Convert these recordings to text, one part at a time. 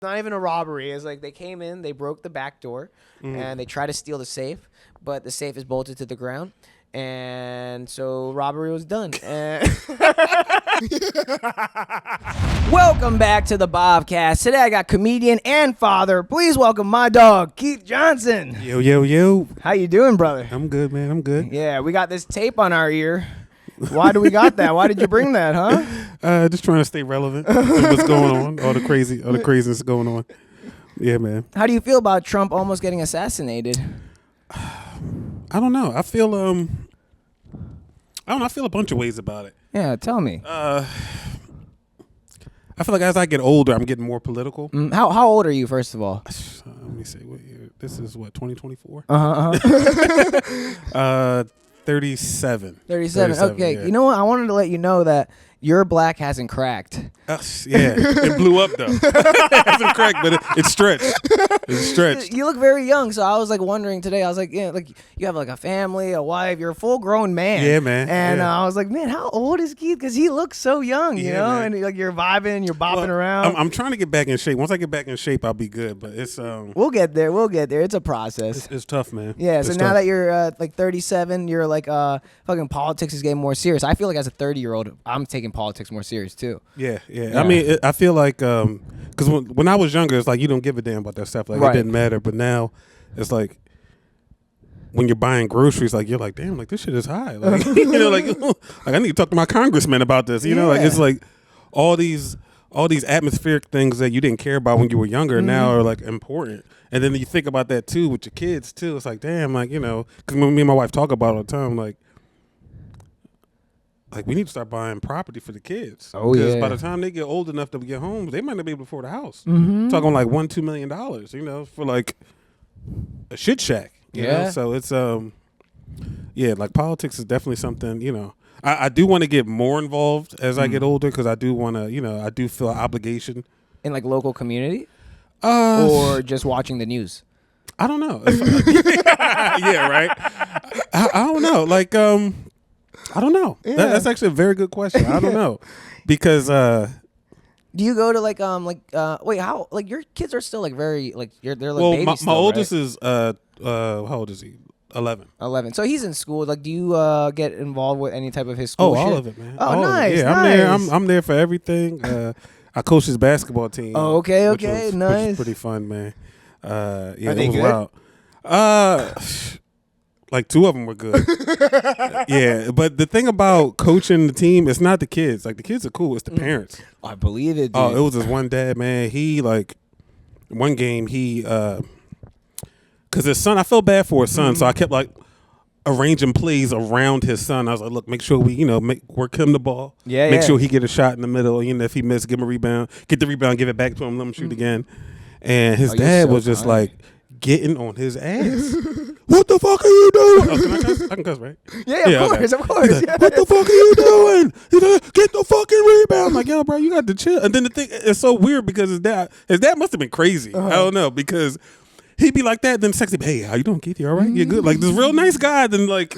not even a robbery. It's like they came in, they broke the back door, and they tried to steal the safe, but the safe is bolted to the ground. And so robbery was done. Welcome back to the Bhavcast. Today I got comedian and father. Please welcome my dog, Keith Johnson. Yo, yo, yo. How you doing, brother? I'm good, man. I'm good. Yeah, we got this tape on our ear. Why do we got that? Why did you bring that, huh? Just trying to stay relevant to what's going on, all the craziness going on. Yeah, man. How do you feel about Trump almost getting assassinated? I don't know. I feel I feel a bunch of ways about it. Yeah, tell me. I feel like as I get older, I'm getting more political. How old are you, first of all? Let me see. What year? This is what, 2024? 37. 37. Okay. Yeah. You know what? I wanted to let you know that your black hasn't cracked. Yeah, it blew up though. It hasn't cracked, but it's stretched. It's stretched. You look very young, so I was like wondering today. I was like, yeah, like you have like a family, a wife. You're a full grown man. Yeah, man. And yeah. I was like, man, how old is Keith? Because he looks so young, you know. Man. And like you're vibing, you're bopping around. I'm trying to get back in shape. Once I get back in shape, I'll be good. But it's We'll get there. We'll get there. It's a process. It's tough, man. Yeah. It's So tough. now that you're like 37, you're like fucking politics is getting more serious. I feel like as a 30-year-old, I'm taking politics more serious too. Yeah. I mean, I feel like because when I was younger, it's like you don't give a damn about that stuff. Like Right. it didn't matter. But now, it's like when you're buying groceries, like you're like, damn, like this shit is high. Like you know, like I need to talk to my congressman about this. You know, like it's like all these atmospheric things that you didn't care about when you were younger now are like important. And then you think about that too with your kids too. It's like, damn, like, you know, because me and my wife talk about it all the time, like we need to start buying property for the kids. Oh, because yeah. by the time they get old enough to get homes, they might not be able to afford a house. Mm-hmm. Talking like $1-2 million, you know, for like a shit shack. You know? So it's like politics is definitely something, you know. I do want to get more involved as I get older because I do want to, you know, I do feel an obligation. In like local community, or just watching the news. I don't know. Yeah, right. I don't know. Like, I don't know. Yeah. That's actually a very good question. I don't know because Do you go to like wait, how, like your kids are still like very like they're like well, babies my still, oldest right? is how old is he? 11. 11. So he's in school. Like, do you get involved with any type of his Oh, school all shit? of it, man. Oh, All of it. nice. Yeah, nice. I'm there for everything. I coach his basketball team. Oh, okay, which was nice. pretty fun, man. Yeah, Are they it was good? wild. Like 2 of them were good. Yeah, but the thing about coaching the team, it's not the kids. Like the kids are cool. It's the parents. I believe it, dude. Oh, it was this one dad, man. He like one game he because his son. I felt bad for his son, so I kept like arranging plays around his son. I was like, look, make sure we, you know, work him the ball. Yeah, Make yeah. sure he get a shot in the middle. You know, if he missed, give him a rebound. Get the rebound, give it back to him, let him shoot again. And his Oh, you're dad so was just kind. like getting on his ass. What the fuck are you doing? Oh, can I cuss? I can cuss, right? Yeah, of course, okay. of course. He's like, Yeah. what the fuck are you doing? He's like, get the fucking rebound. I'm like, yo, bro, you got to chill. And then the thing, it's so weird because his dad must have been crazy. I don't know, because he'd be like that, then sexy, hey, how you doing, Keith? You all right? You good? Like this real nice guy, then like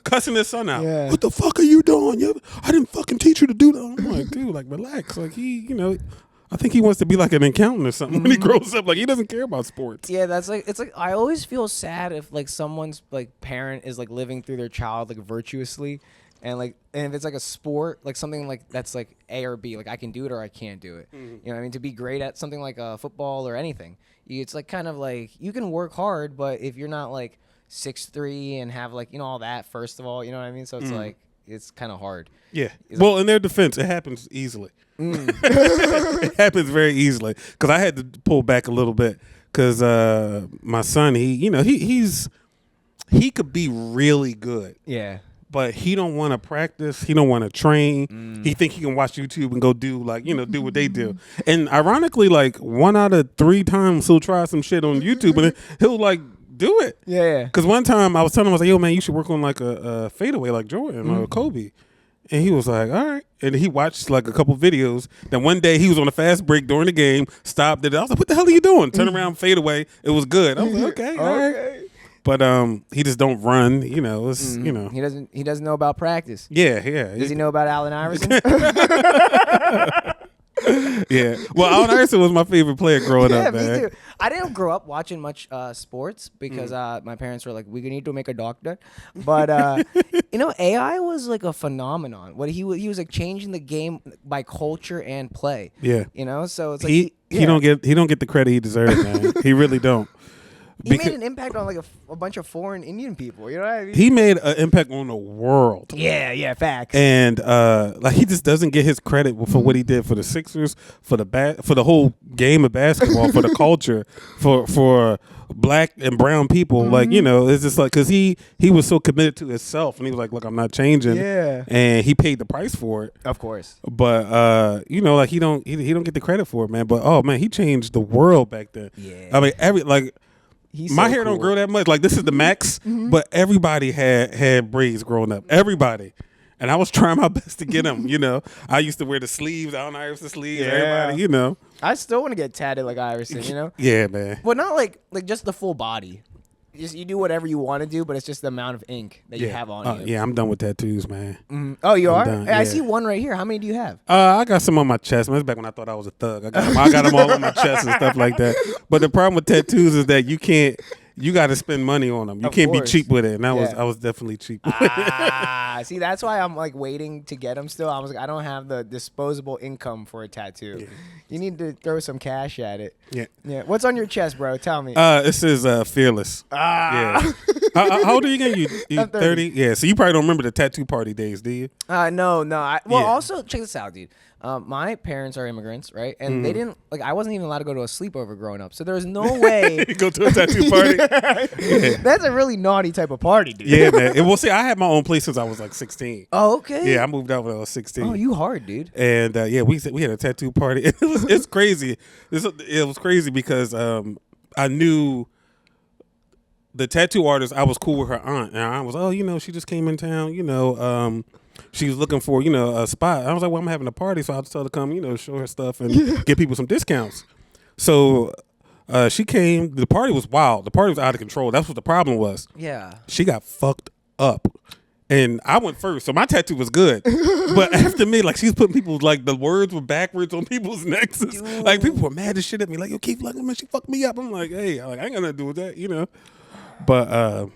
cussing his son out. Yeah. What the fuck are you doing? I didn't fucking teach you to do that. I'm like, dude, like relax. Like he, you know, I think he wants to be like an accountant or something when he grows up. Like he doesn't care about sports. Yeah, that's like, it's like I always feel sad if like someone's like parent is like living through their child like virtuously, and if it's like a sport, like something like that's like A or B, like I can do it or I can't do it. You know what I mean? To be great at something like football or anything, it's like kind of like you can work hard, but if you're not like 6'3" and have like, you know, all that, first of all, you know what I mean? So it's like it's kind of hard. Yeah. Well, in their defense, it happens easily. It happens very easily because I had to pull back a little bit because my son, he could be really good. Yeah. But he don't want to practice. He don't want to train. He think he can watch YouTube and go do like, you know, do what they do. And ironically, like 1 out of 3 times he'll try some shit on YouTube and he'll like do it. Yeah. Because one time I was telling him, I was like, yo, man, you should work on like a fadeaway like Jordan or Kobe. And he was like, all right. And he watched like a couple videos. Then one day he was on a fast break during the game, stopped it. I was like, what the hell are you doing? Turn around, fade away. It was good. I was like, okay, all right. But he just don't run, you know. It's you know. He doesn't know about practice. Yeah. Does he know about Allen Iverson? Yeah. Well, Allen Iverson was my favorite player growing Yeah, up, me man. too. I didn't grow up watching much sports because my parents were like, "We need to make a doctor." But AI was like a phenomenon. What he was like changing the game by culture and play. Yeah. So it's like He don't get the credit he deserves, man. He really don't. he made an impact on like a bunch of foreign Indian people. You know what I mean? He made an impact on the world. Yeah, facts. And like he just doesn't get his credit for what he did for the Sixers, for the whole game of basketball, for the culture, for black and brown people. Like, it's just like because he was so committed to himself, and he was like, "Look, I'm not changing." Yeah. And he paid the price for it. Of course. But like he don't get the credit for it, man. But oh man, he changed the world back then. Yeah. I mean my hair don't cool. grow that much. Like this is the max, but everybody had braids growing up. Everybody. And I was trying my best to get them, I used to wear the sleeves, Allen Iverson sleeves, everybody, I still want to get tatted like Iverson, Yeah, man. But not like just the full body. You do whatever you want to do, but it's just the amount of ink that you have on you. Yeah, I'm done with tattoos, man. Oh, you I'm are? done, Hey, I yeah. see one right here. How many do you have? I got some on my chest, man. It's back when I thought I was a thug. I got them all on my chest and stuff like that. But the problem with tattoos is that you got to spend money on them. You can't be cheap with it. And I was definitely cheap with it. See, that's why I'm like waiting to get them still. I was like, I don't have the disposable income for a tattoo. Yeah. You need to throw some cash at it. Yeah. What's on your chest, bro? Tell me. This is Fearless. Yeah. How old are you again? You 30? Yeah. So you probably don't remember the tattoo party days, do you? No. Also check this out, dude. My parents are immigrants, right? And they didn't I wasn't even allowed to go to a sleepover growing up. So there was no way go to a tattoo party. Yeah. That's a really naughty type of party, dude. Yeah, man. Well, see, I had my own place since I was like 16. Oh, okay. Yeah, I moved out when I was 16. Oh, you hard, dude. And we had a tattoo party. It's crazy. It was crazy because I knew the tattoo artist. I was cool with her aunt, and I was, she just came in town. She was looking for, a spot. I was like, well, I'm having a party, so I'll just tell her to come, show her stuff and give people some discounts. So she came. The party was wild. The party was out of control. That's what the problem was. Yeah. She got fucked up. And I went first, so my tattoo was good. But after me, she was putting people, the words were backwards on people's necks. Like, people were mad as shit at me. Like, yo, keep looking, man, she fucked me up. I'm like, hey, I ain't got nothing to do with that, But,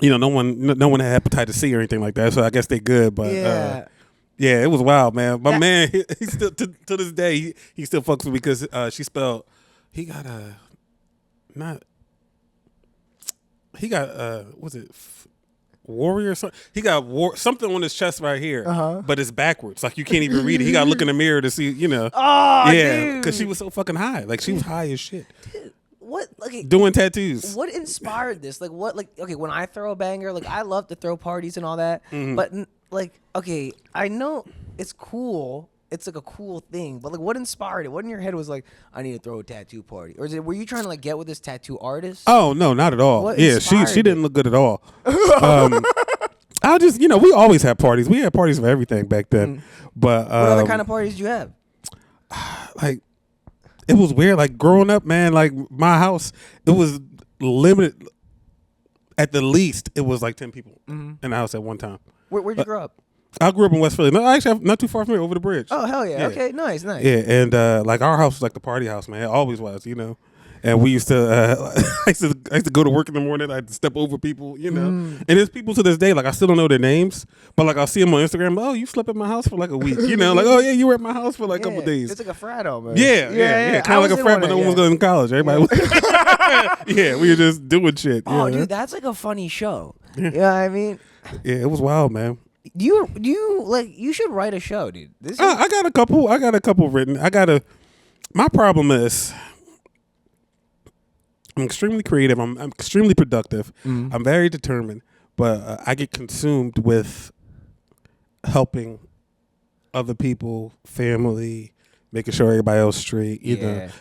no one had hepatitis C or anything like that, so I guess they good. But yeah, it was wild, man. My man, he still to this day he still fucks with me because she spelled. He got was it warrior or something? He got something on his chest right here, but it's backwards. Like you can't even read it. He got to look in the mirror to see, Oh, yeah, because she was so fucking high. Like she was high as shit. Dude. What doing tattoos? What inspired this? Okay, when I throw a banger, I love to throw parties and all that. But okay, I know it's cool. It's a cool thing. But what inspired it? What in your head was I need to throw a tattoo party, or were you trying to get with this tattoo artist? Oh no, not at all. What Yeah, she inspired didn't look good at all. I just we always had parties. We had parties for everything back then. But what other kind of parties do you have? It was weird. Growing up, man, my house, it was limited. At the least, it was 10 people in the house at one time. Where'd you grow up? I grew up in West Philly. No, actually, not too far from here, over the bridge. Oh, hell yeah. Okay, nice. Yeah, and our house was the party house, man. It always was, And we used to, I used to go to work in the morning. I had to step over people, And there's people to this day, I still don't know their names, but I'll see them on Instagram. Oh, you slept at my house for a week, oh yeah, you were at my house for a couple days. It's like a frat man. Yeah. Kind of like a frat, but no one was going to college. Everybody was. Yeah, we were just doing shit. Oh, dude, that's a funny show. You know what I mean? Yeah, it was wild, man. Do you you should write a show, dude. I got a couple written. My problem is I'm extremely creative. I'm extremely productive. I'm very determined, but I get consumed with helping other people, family, making sure everybody else straight.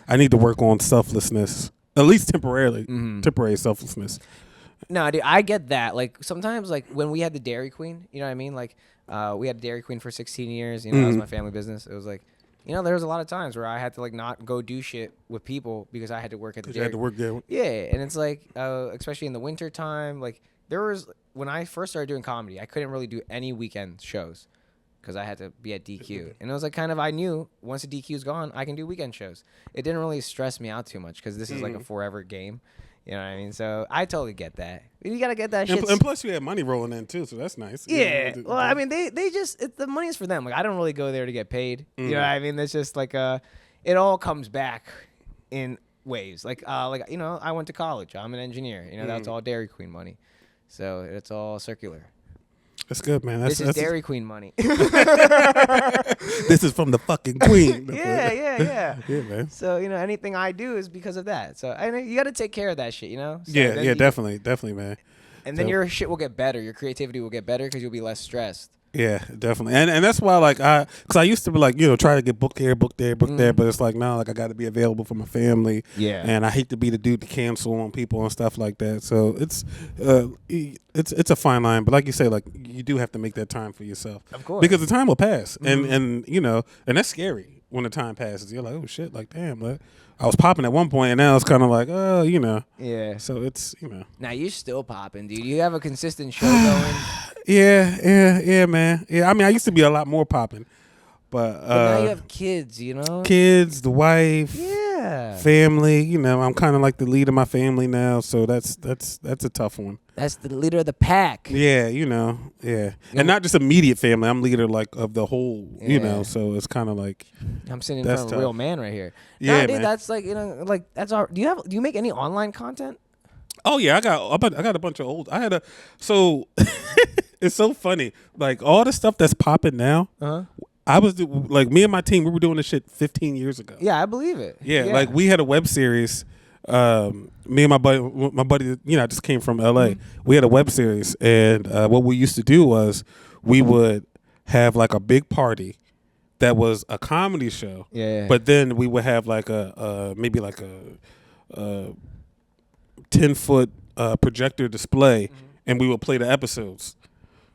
I need to work on selflessness, at least temporarily. Temporary selflessness. No, dude, I get that. Sometimes, when we had the Dairy Queen, you know what I mean? We had Dairy Queen for 16 years. That was my family business. It was there was a lot of times where I had to not go do shit with people because I had to work at the Dairy. You had to work there. Yeah, and it's especially in the winter time, there was when I first started doing comedy, I couldn't really do any weekend shows because I had to be at DQ. And it was like kind of, I knew once the DQ's gone, I can do weekend shows. It didn't really stress me out too much because this is like a forever game. You know what I mean? So I totally get that. You got to get that shit. And plus you had money rolling in too, so that's nice. Yeah. Well, I mean, they just, the money is for them. Like, I don't really go there to get paid. You know what I mean? It's just like, it all comes back in ways. Like, you know, I went to college. I'm an engineer. You know, that's all Dairy Queen money. So it's all circular. That's good, man. This is Dairy Queen money. This is from the fucking queen. Yeah, man. So, you know, anything I do is because of that. So, I know you got to take care of that shit, you know? So Yeah, definitely, man. And then your shit will get better. Your creativity will get better because you'll be less stressed. Yeah, definitely. And that's why, like, because I used to be like, you know, try to get booked here, booked there, but it's like, no, like, I got to be available for my family. Yeah. And I hate to be the dude to cancel on people and stuff like that. So it's a fine line. But like you say, like, you do have to make that time for yourself. Of course. Because the time will pass. And you know, and that's scary when the time passes. You're like, oh, shit, like, damn, like, I was popping at one point, and now it's kind of like, oh, you know. Yeah. So it's, you know. Now you're still popping, dude. You have a consistent show going. Yeah, man. Yeah, I mean, I used to be a lot more popping, but now you have kids, you know. Kids, the wife, family. You know, I'm kind of like the lead of my family now, so that's a tough one. That's the leader of the pack. Yeah, you know, yeah, and not just immediate family. I'm leader like of the whole, you know. So it's kind of like I'm sitting in front of a real man right here. Yeah, dude, man. that's like, you know, like that's our. Do you make any online content? Oh yeah, I got a bunch of old. I had a so it's so funny. Like all the stuff that's popping now. I was like me and my team. We were doing this shit 15 years ago. Yeah, I believe it. Yeah, like we had a web series. Me and my buddy, you know, I just came from LA. We had a web series, and what we used to do was we would have like a big party that was a comedy show. Yeah. But then we would have like maybe like a 10-foot projector display, and we would play the episodes.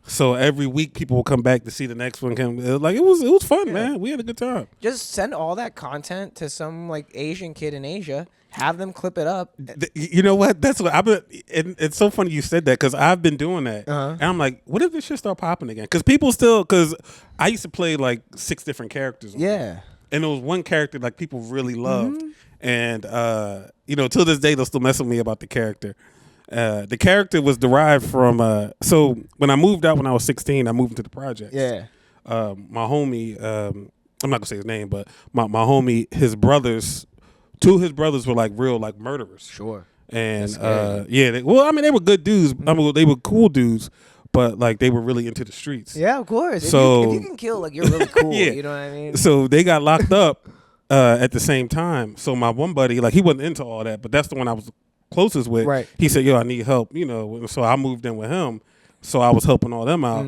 So every week people will come back to see the next one. Like it was fun, man. We had a good time. Just send all that content to some like Asian kid in Asia. Have them clip it up. You know what? That's what I've been. It's so funny you said that because I've been doing that, and I'm like, what if this shit start popping again? Because people still, because I used to play like 6 different characters. Yeah. And there was one character like people really loved, and you know, till this day they'll still mess with me about the character. The character was derived from so when I moved out when I was 16, I moved into the projects. Yeah. My homie, I'm not gonna say his name, but my homie, his brothers, 2 of his brothers were like real like murderers. Sure. And yeah, they were good dudes. I mean, they were cool dudes, but like they were really into the streets. Yeah, of course. So if you can kill, like you're really cool. Yeah. You know what I mean? So they got locked up at the same time. So my one buddy, like he wasn't into all that, but that's the one I was closest with. Right. He said, "Yo, I need help." You know, so I moved in with him. So I was helping all them out.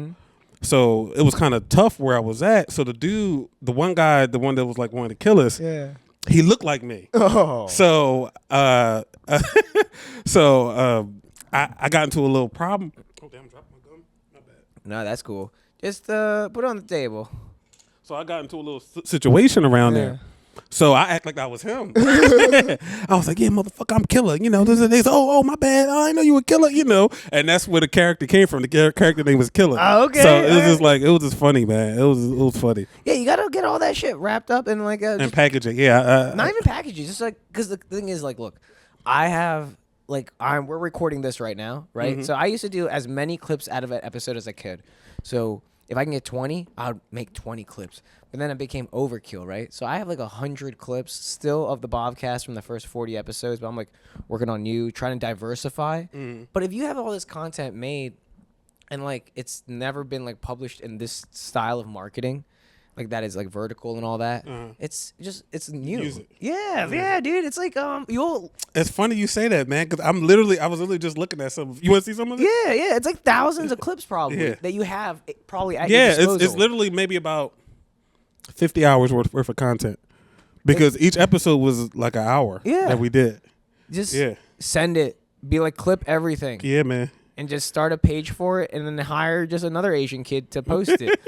So it was kind of tough where I was at. So the one guy, the one that was like wanting to kill us, he looked like me. Oh. So I got into a little problem. Oh damn, dropped my gum. Not bad. No, that's cool. Just put it on the table. So I got into a little situation around there. So I act like I was him. I was like, yeah, motherfucker, I'm killer. You know, they say, oh, my bad. Oh, I know you were killer, you know. And that's where the character came from. The character name was Killer. Oh, okay. So it was just like, it was just funny, man. It was funny. Yeah, you got to get all that shit wrapped up in like a... And packaging, yeah. Not even packaging, just like, because the thing is like, look, I have... Like we're recording this right now, right? So I used to do as many clips out of an episode as I could. So if I can get 20, I would make 20 clips. But then it became overkill, right? So I have like 100 clips still of the Bobcast from the first 40 episodes. But I'm like working on new, trying to diversify. But if you have all this content made and like it's never been like published in this style of marketing, like that is like vertical and all that. It's new. Music. Yeah, dude. It's like It's funny you say that, man, because I was literally just looking at some. You want to see some of it? Yeah. It's like thousands of clips probably that you have probably at your disposal. It's literally maybe about 50 hours worth of content because each episode was like an hour that we did. Just send it. Be like clip everything. Yeah, man. And just start a page for it, and then hire just another Asian kid to post it.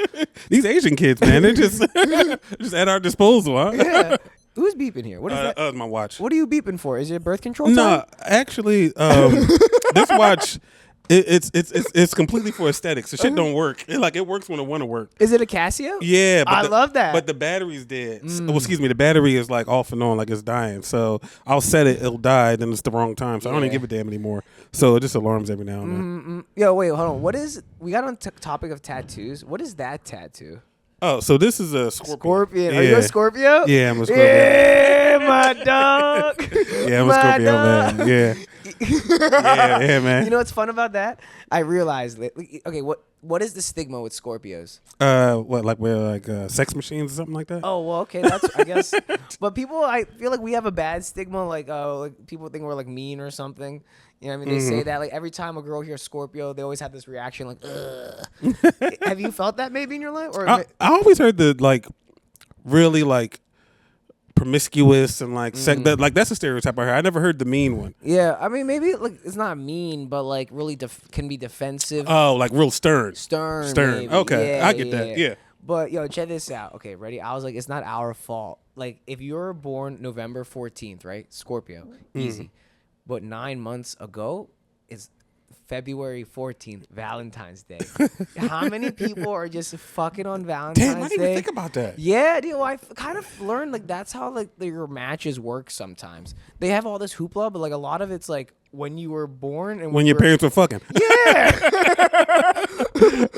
These Asian kids, man, they're just at our disposal, huh? Yeah. Who's beeping here? What is that? My watch. What are you beeping for? Is it birth control time? No, actually, this watch, It's completely for aesthetics. The shit don't work. It works when it want to work. Is it a Casio? Yeah, but I love that. But the battery's dead. Well, excuse me, the battery is like off and on, like it's dying. So I'll set it, it'll die, then it's the wrong time. So I don't even give a damn anymore. So it just alarms every now and then. Yo, wait, hold on. We got on topic of tattoos. What is that tattoo? Oh, so this is a Scorpio. Scorpion. Yeah. Are you a Scorpio? Yeah, I'm a Scorpio. Yeah, my dog. Yeah, I'm a Scorpio, man. Yeah. Yeah, man. You know what's fun about that? I realized that. Okay, what is the stigma with Scorpios? What, like we're like sex machines or something like that? Oh, well, okay, that's I guess. But I feel like we have a bad stigma. Like people think we're like mean or something. You know what I mean? They say that like every time a girl hears Scorpio, they always have this reaction like, ugh. Have you felt that maybe in your life? Or I always heard the like really like promiscuous and like like that's a stereotype I heard. I never heard the mean one. Yeah, I mean maybe like it's not mean, but like really can be defensive. Oh, like real stern. Stern. Maybe. Okay, Yeah, I get that. Yeah. But yo, check this out. Okay, ready? I was like, it's not our fault. Like if you're born November 14th, right? Scorpio, easy. But 9 months ago is February 14th, Valentine's Day. How many people are just fucking on Valentine's Day? Damn, I didn't even think about that. Yeah, dude. Well, I kind of learned like that's how like your matches work sometimes. They have all this hoopla, but like a lot of it's like when you were born and when your parents were fucking. Yeah.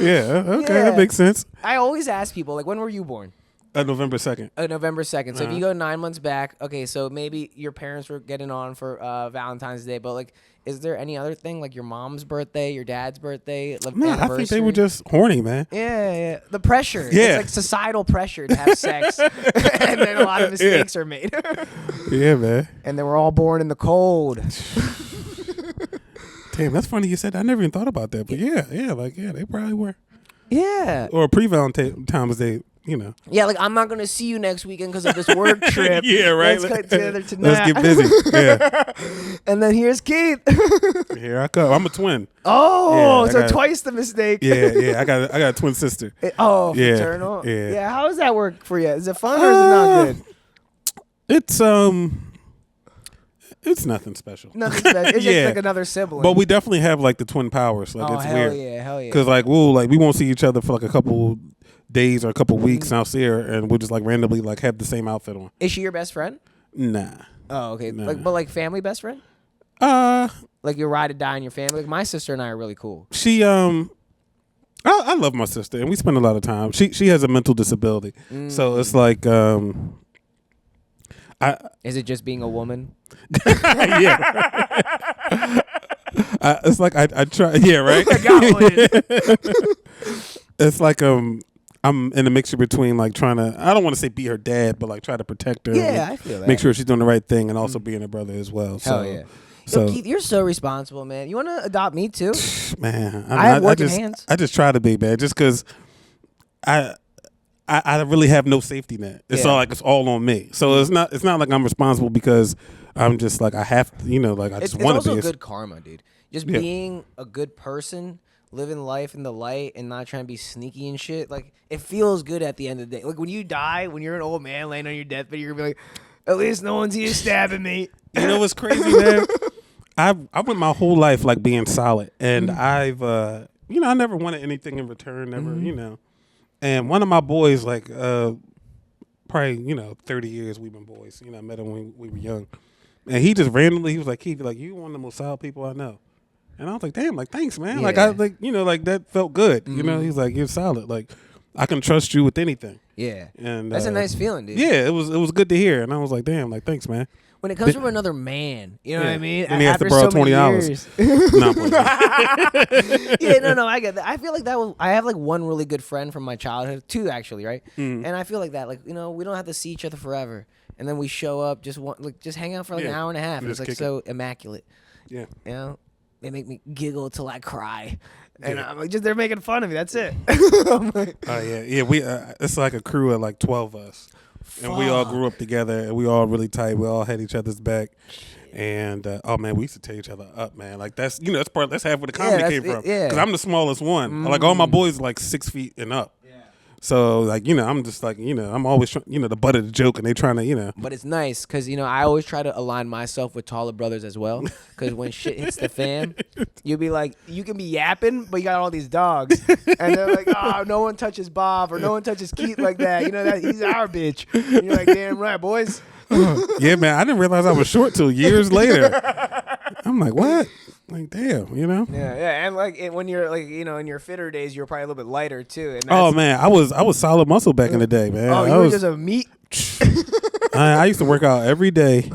Yeah. Okay, that makes sense. I always ask people like, when were you born? November 2nd. November 2nd. So if you go 9 months back, okay, so maybe your parents were getting on for Valentine's Day, but like, is there any other thing like your mom's birthday, your dad's birthday, No, I think they were just horny, man. Yeah. The pressure. Yeah. It's like societal pressure to have sex, and then a lot of mistakes are made. Yeah, man. And then we're all born in the cold. Damn, that's funny you said that. I never even thought about that. But yeah, they probably were. Yeah. Or pre-Valentine's Day. You know. Yeah, like I'm not gonna see you next weekend because of this work trip. Yeah, right. Let's get together tonight. Let's get busy. Yeah. And then here's Keith. Here I come. I'm a twin. Oh, yeah, so twice the mistake. Yeah. I got a twin sister. Fraternal. Yeah. Yeah. How does that work for you? Is it fun or is it not good? It's nothing special. Nothing special. It's just like another sibling. But we definitely have like the twin powers. Like it's weird. Hell yeah. Because like we won't see each other for like a couple days or a couple weeks, and I'll see her, and we'll just like randomly like have the same outfit on. Is she your best friend? Nah. Oh, okay. Nah. But family best friend? Like your ride or die in your family. Like my sister and I are really cool. She I love my sister, and we spend a lot of time. She has a mental disability, so it's like Is it just being a woman? Yeah. It's like I try. Yeah, right. I got one. It's like I'm in a mixture between like trying to, I don't want to say be her dad, but like try to protect her. Yeah, I feel that. Make sure she's doing the right thing, and also being a brother as well. Hell yeah. So Keith, you're so responsible, man. You want to adopt me too? Man, I have working hands. I just try to be, man, just because I really have no safety net. It's all on me. So it's not like I'm responsible because I'm just like I have to, I just want to be. It's also good karma, dude. Just being a good person, living life in the light, and not trying to be sneaky and shit. Like it feels good at the end of the day. Like when you die, when you're an old man laying on your deathbed, you're gonna be like, at least no one's here stabbing me. You know what's crazy, man? I went my whole life like being solid, and I've I never wanted anything in return, never, And one of my boys, like probably 30 years we've been boys. I met him when we were young, and he just randomly he was like, Keith, like, you're one of the most solid people I know. And I was like, damn, like, thanks, man. Yeah. Like like that felt good. He's like, you're solid. Like, I can trust you with anything. Yeah, and that's a nice feeling, dude. Yeah, it was good to hear, and I was like, damn, like, thanks, man. When it comes from another man, you know what I mean? And he has to borrow $20. No, I get that. I feel like I have like one really good friend from my childhood, two actually, right? And I feel like that, like, we don't have to see each other forever, and then we show up, just hang out for like an hour and a half, and it's like so immaculate. Yeah, they make me giggle till I cry. And I'm like, they're making fun of me. That's it. We it's like a crew of like 12 of us. And we all grew up together, and we all really tight. We all had each other's back, and we used to tear each other up, man. Like that's half where the comedy came from. Yeah, because I'm the smallest one. Like all my boys are like 6 feet and up. Yeah. So like, you know, I'm just like, you know, I'm always the butt of the joke, and they trying to, you know. But it's nice because, you know, I always try to align myself with taller brothers as well. Because when shit hits the fan, you'll be like, you can be yapping, but you got all these dogs. And they're like, oh, no one touches Bhav or no one touches Keith like that. You know, that he's our bitch. And you're like, damn right, boys. Yeah, man, I didn't realize I was short till years later. I'm like, what? Like, damn, you know? Yeah. And like when you're like, you know, in your fitter days, you're probably a little bit lighter too. And Oh, man, I was solid muscle back in the day, man. Oh, you were just a meat? I used to work out every day.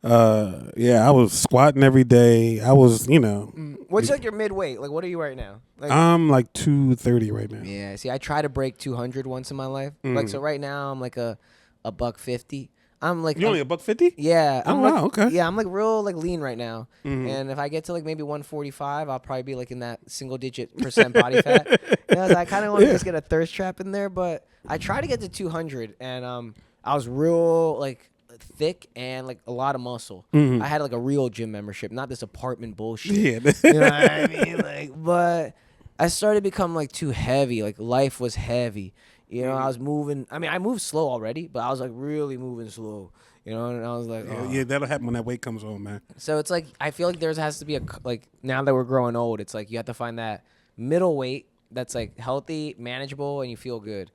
Yeah, I was squatting every day. I was, you know. What's like your midweight? Like, what are you right now? Like, I'm like 230 right now. yeah, see, I try to break 200 once in my life. Like, so right now I'm like a $150. I'm like, You only $150? Yeah. Oh, I'm wow, like, okay. Yeah, I'm like real like lean right now. And if I get to like maybe 145, I'll probably be like in that single digit % body fat. You know, so I kind of want to just get a thirst trap in there, but I try to get to 200, and I was real like thick and like a lot of muscle. I had like a real gym membership, not this apartment bullshit. Yeah. You know what I mean? Like, but I started to become like too heavy. Like life was heavy. You know, I was moving. I mean, I moved slow already, but I was like really moving slow. You know, and I was like, oh. Yeah, that'll happen when that weight comes on, man. So it's like I feel like there has to be like now that we're growing old, it's like you have to find that middle weight that's like healthy, manageable, and you feel good.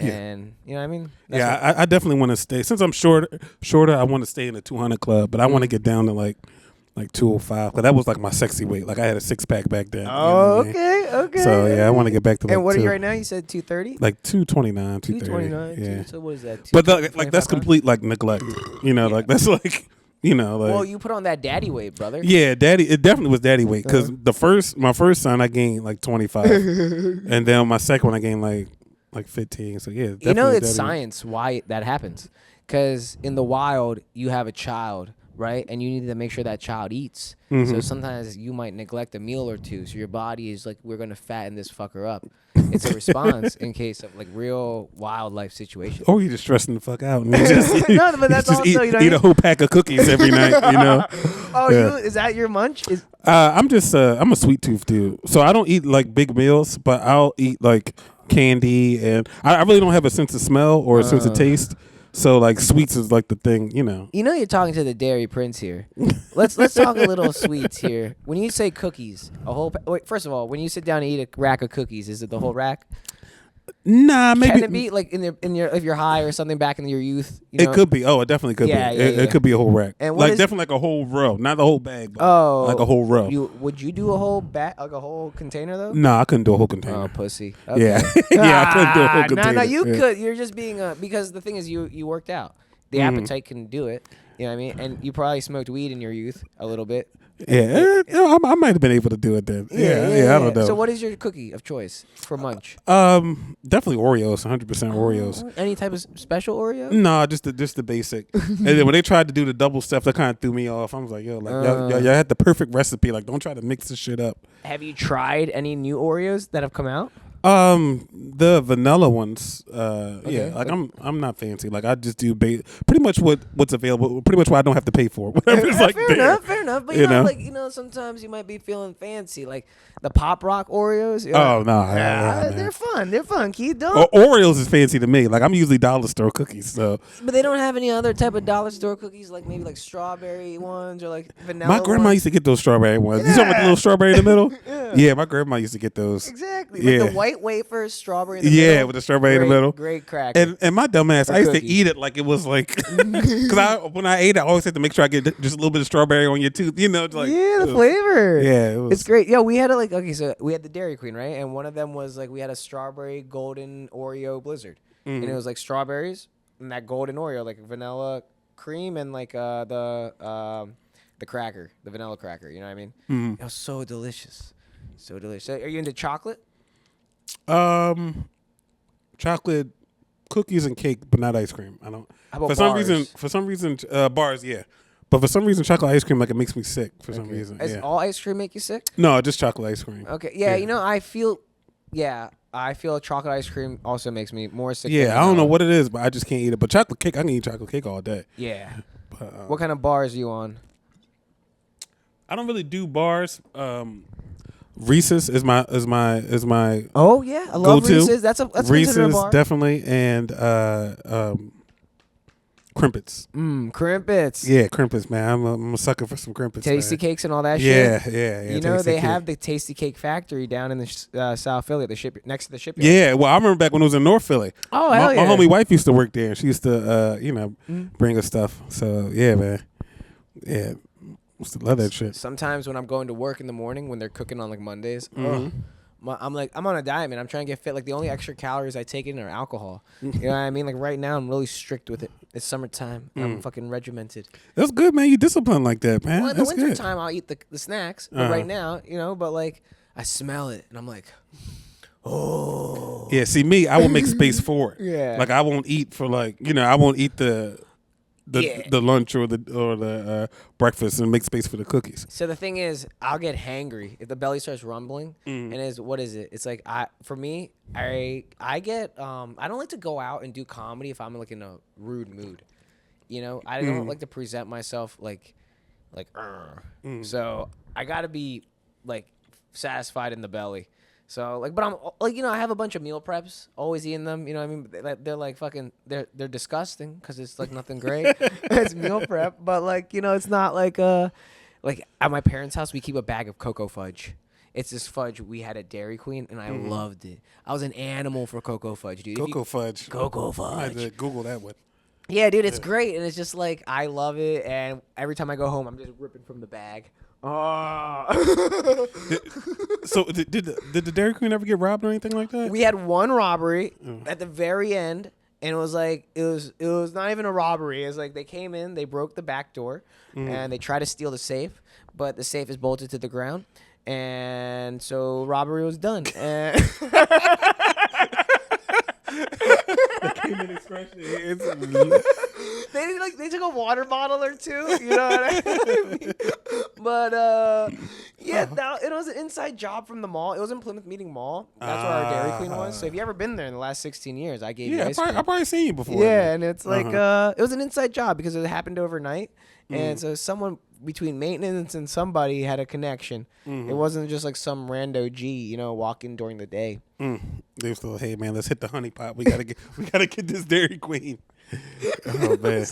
And you know what I mean? That's I definitely want to stay. Since I'm shorter, I want to stay in the 200 club, but I want to get down to like 205. Because that was like my sexy weight. Like I had a 6-pack back then. Oh, you know what I mean? okay. So yeah, I want to get back to like And what are you right now? You said 230? Like 229, 230. 229. Yeah. So what is that? But like that's complete like neglect. You know, like that's like, you know, like. Well, you put on that daddy weight, brother. Yeah, it definitely was daddy weight. Because my first son I gained like 25, and then my second one I gained like 15. So yeah, You know, it's daddy science why that happens. Because in the wild, you have a child, right? And you need to make sure that child eats. So sometimes you might neglect a meal or two. So your body is like, we're going to fatten this fucker up. It's a response in case of like real wildlife situations. Or you just stressing the fuck out. And you just, No, but that's you just also, you know, eat a whole pack of cookies every night, you know? Oh, Yeah. is that your munch? I'm a sweet tooth dude. So I don't eat like big meals, but I'll eat like candy, and I really don't have a sense of smell or a sense of taste. So like sweets is like the thing, you know. You know you're talking to the Dairy Prince here. Let's talk a little sweets here. When you say cookies, wait, first of all, when you sit down and eat a rack of cookies, is it the whole rack? Nah, maybe. Can it be like in your if you're high or something back in your youth? You know? It could be. Oh, it definitely could Yeah, be. yeah, It could be a whole rack. And like definitely like a whole row, not the whole bag, but like a whole row. Would you do a whole like a whole container though? No, I couldn't do a whole container. Oh, pussy. Okay. Yeah, yeah, I couldn't do a whole container. No, you Yeah. could. You're just being because the thing is you worked out. The appetite can do it. You know what I mean? And you probably smoked weed in your youth a little bit. Yeah, I might have been able to do it then. Yeah, I don't know. So what is your cookie of choice for munch? Definitely Oreos, 100% Oreos. Any type of special Oreo? No, just the basic. And then when they tried to do the double stuff, that kind of threw me off. I was like, yo, like y'all had the perfect recipe. Like, don't try to mix this shit up. Have you tried any new Oreos that have come out? The vanilla ones. Yeah, like I'm not fancy. Like I just do pretty much what's available. Pretty much what I don't have to pay for. Whatever's like Fair enough. But you know, like sometimes you might be feeling fancy, like the Pop Rock Oreos. Oh no, they're fun. They're fun. Keith, don't. Oreos is fancy to me. Like I'm usually dollar store cookies. So, but they don't have any other type of dollar store cookies, like maybe like strawberry ones or like vanilla. My grandma used to get those strawberry ones. Yeah. You talking about the little strawberry in the middle? Yeah, my grandma used to get those. Exactly. Yeah. Like the white wafer, strawberry in the middle. Yeah, with the strawberry in the middle. Great cracker. And my dumb ass, I used to cookie. eat it like it was like, because when I ate it, I always had to make sure I get just a little bit of strawberry on your tooth. You know, like the flavor. Yeah, it's great. Yeah, we had so we had the Dairy Queen, right? And one of them was like we had a strawberry golden Oreo Blizzard, and it was like strawberries and that golden Oreo, like vanilla cream and like the cracker, the vanilla cracker. You know what I mean? It was so delicious, so delicious. Are you into chocolate? Chocolate cookies and cake, but not ice cream. I don't. How about For some reason, bars, yeah. But for some reason, chocolate ice cream, like it makes me sick. For some reason, Does all ice cream make you sick? No, just chocolate ice cream. Okay, yeah. You know, I feel chocolate ice cream also makes me more sick. Yeah, I don't know what it is, but I just can't eat it. But chocolate cake, I can eat chocolate cake all day. Yeah. But, what kind of bars are you on? I don't really do bars. Reese's is my Oh yeah, I love go-to. Reese's. That's considered a Reese's bar. definitely, and Crimpets. Crimpets. Yeah, Crimpets, man. I'm a sucker for some Crimpets. Tasty man. cakes and all that Yeah, shit. yeah. You know, Tasty they Cake. have the Tasty Cake factory down in the South Philly, at the ship next to the shipyard. Yeah, well, I remember back when it was in North Philly. Oh, hell yeah. My homie wife used to work there, and she used to, bring us stuff. So, yeah, man. Yeah, used to love that shit. Sometimes when I'm going to work in the morning, when they're cooking on like Mondays, I'm on a diet, man. I'm trying to get fit. Like the only extra calories I take in are alcohol. You know what I mean? Like right now, I'm really strict with it. It's summertime. I'm fucking regimented. That's good, man. You disciplined like that, man. Well, in the That's winter good. time, I'll eat the snacks. But right now, but like I smell it, and I'm like, oh. Yeah, see me, I will make space for it. Yeah. Like I won't eat for I won't eat the lunch or the breakfast and make space for the cookies. So the thing is, I'll get hangry if the belly starts rumbling. And what is it? It's like I get I don't like to go out and do comedy if I'm like in a rude mood. I don't like to present myself like. So I gotta be like satisfied in the belly. So like, but I'm like, I have a bunch of meal preps, always eating them. You know what I mean? They're like fucking, they're disgusting because it's like nothing great. It's meal prep, but like, it's not like like at my parents' house we keep a bag of cocoa fudge. It's this fudge we had at Dairy Queen, and I loved it. I was an animal for cocoa fudge, dude. Cocoa fudge. I had to Google that one. Yeah, dude, it's great, and it's just like I love it. And every time I go home, I'm just ripping from the bag. Oh. So did the Dairy Queen ever get robbed or anything like that? We had one robbery at the very end, and it was like it was not even a robbery. It was like they came in, they broke the back door, and they tried to steal the safe, but the safe is bolted to the ground, and so robbery was done. And they took a water bottle or two, you know what I mean? But it was an inside job from the mall. It was in Plymouth Meeting Mall. That's where our Dairy Queen was. So if you ever been there in the last 16 years, I gave you ice cream. I've probably seen you before. Yeah, and it's like it was an inside job because it happened overnight, and so someone between maintenance and somebody had a connection. It wasn't just like some rando G, walking during the day. They was like, hey man, let's hit the honey pot. We gotta get this Dairy Queen. Oh man.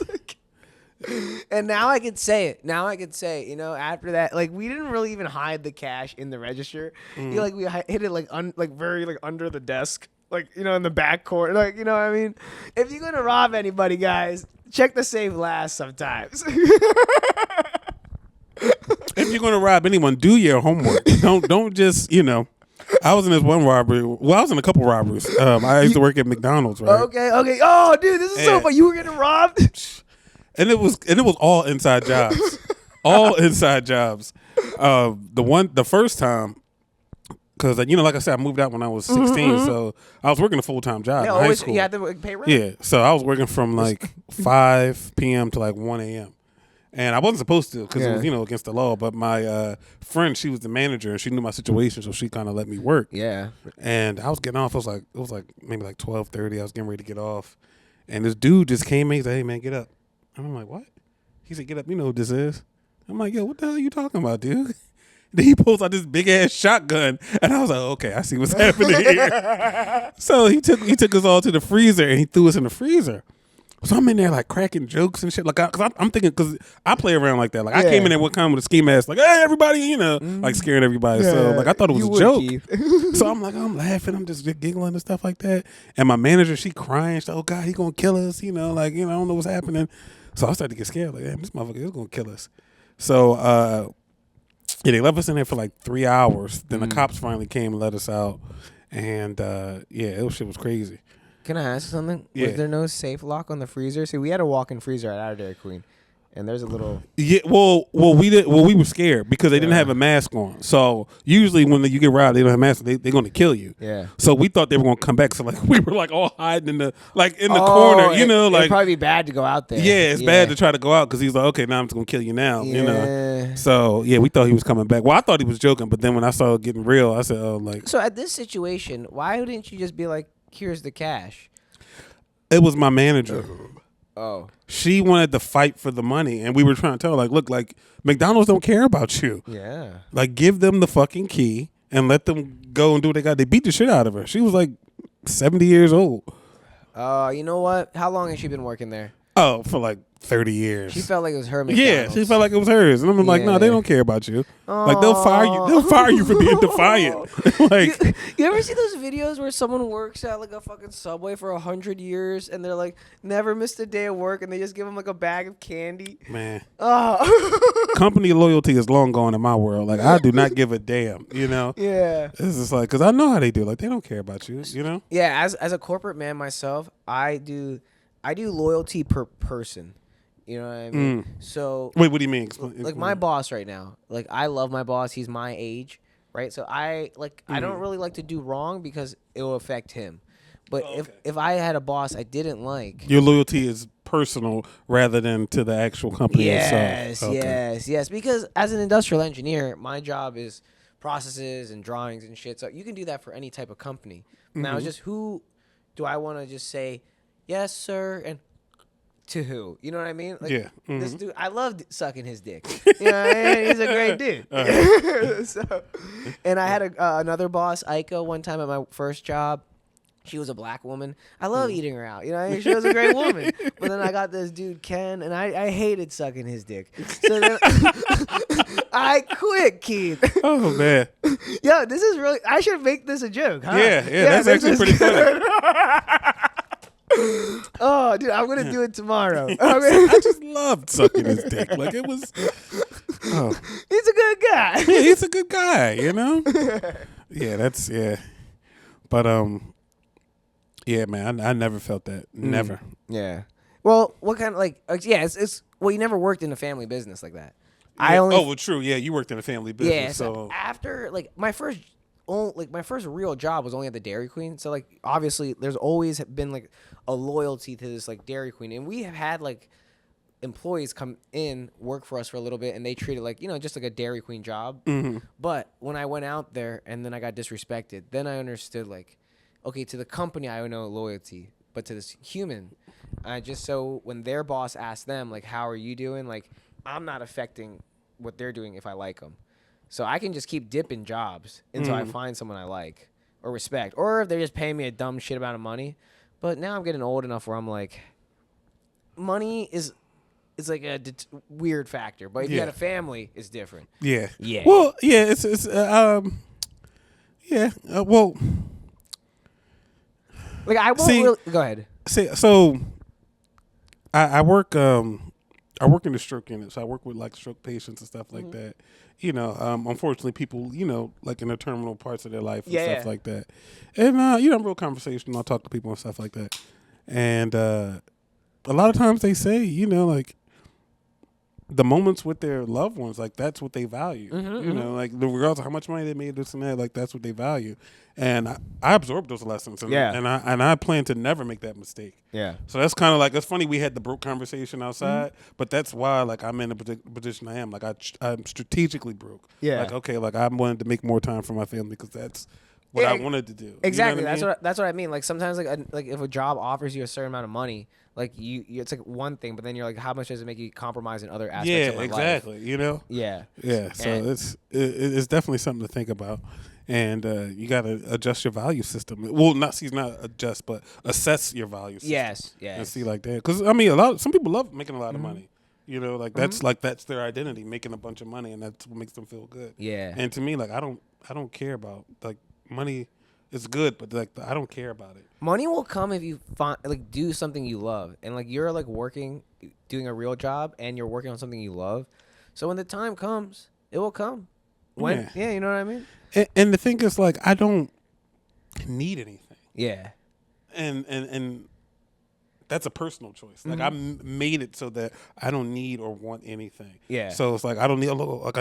And now I could say it. After that, like we didn't really even hide the cash in the register. We hit it like very like under the desk, like in the back corner, like you know what I mean. If you're gonna rob anybody, guys, check the safe last sometimes. If you're gonna rob anyone, do your homework. Don't just I was in this one robbery. Well, I was in a couple robberies. I used to work at McDonald's, right? Okay. Oh, dude, this is so fun. You were getting robbed, and it was all inside jobs, all inside jobs. The first time, because like I said, I moved out when I was 16, so I was working a full-time job in high school. You had to pay rent. Yeah, so I was working from like 5 p.m. to like 1 a.m. And I wasn't supposed to because it was, against the law. But my friend, she was the manager, and she knew my situation, so she kind of let me work. Yeah. And I was getting off. It was like maybe like 12:30. I was getting ready to get off, and this dude just came in. He said, "Hey man, get up." And I'm like, "What?" He said, "Get up. You know what this is?" I'm like, "Yo, what the hell are you talking about, dude?" Then he pulls out this big ass shotgun, and I was like, "Okay, I see what's happening here." So he took us all to the freezer, and he threw us in the freezer. So I'm in there like cracking jokes and shit, like because I'm thinking because I play around like that. Like I came in there one time with a ski mask, like hey everybody, like scaring everybody. So like I thought it was a joke. So I'm like I'm laughing, I'm just giggling and stuff like that. And my manager, she crying, she's like, oh God, he gonna kill us, I don't know what's happening. So I started to get scared, like damn, this motherfucker is gonna kill us. So they left us in there for like 3 hours. Then the cops finally came and let us out, and that shit was crazy. Can I ask something? Yeah. Was there no safe lock on the freezer? See, we had a walk-in freezer at our Dairy Queen, and there's a little. Yeah, well, we were scared because they didn't have a mask on. So usually when you get robbed, they don't have masks. They're going to kill you. Yeah. So we thought they were going to come back. So like we were like all hiding in the corner. It'd probably be bad to go out there. Yeah, it's bad to try to go out because he's like, okay, now I'm just going to kill you now. Yeah. So yeah, we thought he was coming back. Well, I thought he was joking, but then when I saw it getting real, I said, oh, like. So at this situation, why didn't you just be like, here's the cash? It was my manager. Oh. She wanted to fight for the money, and we were trying to tell her, like, look, like, McDonald's don't care about you. Yeah. Like, give them the fucking key, and let them go and do what they got. They beat the shit out of her. She was like 70 years old. You know what? How long has she been working there? Oh, for like 30 years. She felt like it was her Yeah, McDonald's. she felt like it was hers. And I'm like, no, they don't care about you. Like, they'll fire you. They'll fire you for being defiant. Like, you ever see those videos where someone works at like a fucking Subway for 100 years and they're like never missed a day of work and they just give them like a bag of candy? man. Oh. Company loyalty is long gone in my world. Like, I do not give a damn, you know? Yeah. It's just like, because I know how they do. Like, they don't care about you, you know? Yeah, as a corporate man myself, I do loyalty per person. You know what I mean? So Wait, what do you mean? like my boss right now, like I love my boss. He's my age, right? So I don't really like to do wrong because it will affect him. But if I had a boss I didn't like, your loyalty is personal rather than to the actual company yes, itself. Okay. yes, because as an industrial engineer, my job is processes and drawings and shit. So you can do that for any type of company. Now it's just who do I want to just say yes, sir, and to who? You know what I mean? Like, Yeah. This dude, I love sucking his dick. You know what I mean? He's a great dude. So, and I had another boss, Aika, one time at my first job. She was a black woman. I love eating her out. You know what I mean? She was a great woman. But then I got this dude, Ken, and I hated sucking his dick. So then I quit, Keith. Oh, man. Yo, this is really, I should make this a joke, huh? Yeah, that's actually pretty funny. Oh, dude, I'm gonna do it tomorrow. I just loved sucking his dick. Like, it was. Oh. He's a good guy. Yeah, he's a good guy, you know? Yeah. But, yeah, man, I never felt that. Never. Yeah. Well, what kind of, like, it's well, you never worked in a family business like that. Yeah. Well, true. Yeah, you worked in a family business. Yeah, so after, like, my first real job was only at the Dairy Queen. So, like, obviously, there's always been, like, a loyalty to this, like, Dairy Queen. And we have had, like, employees come in, work for us for a little bit, and they treat it like, you know, just like a Dairy Queen job. But when I went out there and then I got disrespected, then I understood, like, okay, to the company I know loyalty, but to this human, so when their boss asked them, like, how are you doing? Like, I'm not affecting what they're doing if I like them. So I can just keep dipping jobs until I find someone I like or respect. Or if they're just paying me a dumb shit amount of money. But now I'm getting old enough where I'm like, money is like a weird factor. But if you had a family, it's different. Yeah. Yeah. Well, yeah, well. Like, I won't really... Go ahead. So I work I work in the stroke unit, so I work with like stroke patients and stuff like that. You know, unfortunately, people, you know, like in the terminal parts of their life and stuff like that. And you know, I'm real conversational. I talk to people and stuff like that. And a lot of times they say, you know, like the moments with their loved ones, like that's what they value. You know, like regardless of how much money they made, this and that, like that's what they value. And I absorbed those lessons, and I plan to never make that mistake. Yeah. So that's kind of like, it's funny we had the broke conversation outside, but that's why like I'm in the position I am. Like I'm strategically broke. Yeah. Like okay, like I wanted to make more time for my family because that's what I wanted to do. Exactly. You know that's what I mean. Like sometimes like if a job offers you a certain amount of money, like you it's like one thing, but then you're like, how much does it make you compromise in other aspects of my life? Yeah, exactly. You know. Yeah. Yeah. So it's definitely something to think about. And you got to adjust your value system. Well, not adjust, but assess your value system. Yes. And see like that. Because, I mean, some people love making a lot of money. You know, like that's their identity, making a bunch of money, and that's what makes them feel good. Yeah. And to me, like, I don't care about, like, money is good, but, like, I don't care about it. Money will come if you do something you love. And, like, you're, like, doing a real job, and you're working on something you love. So when the time comes, it will come. You know what I mean? And the thing is, like, I don't need anything. Yeah. And that's a personal choice. Like, I made it so that I don't need or want anything. Yeah. So it's like, I don't need, like,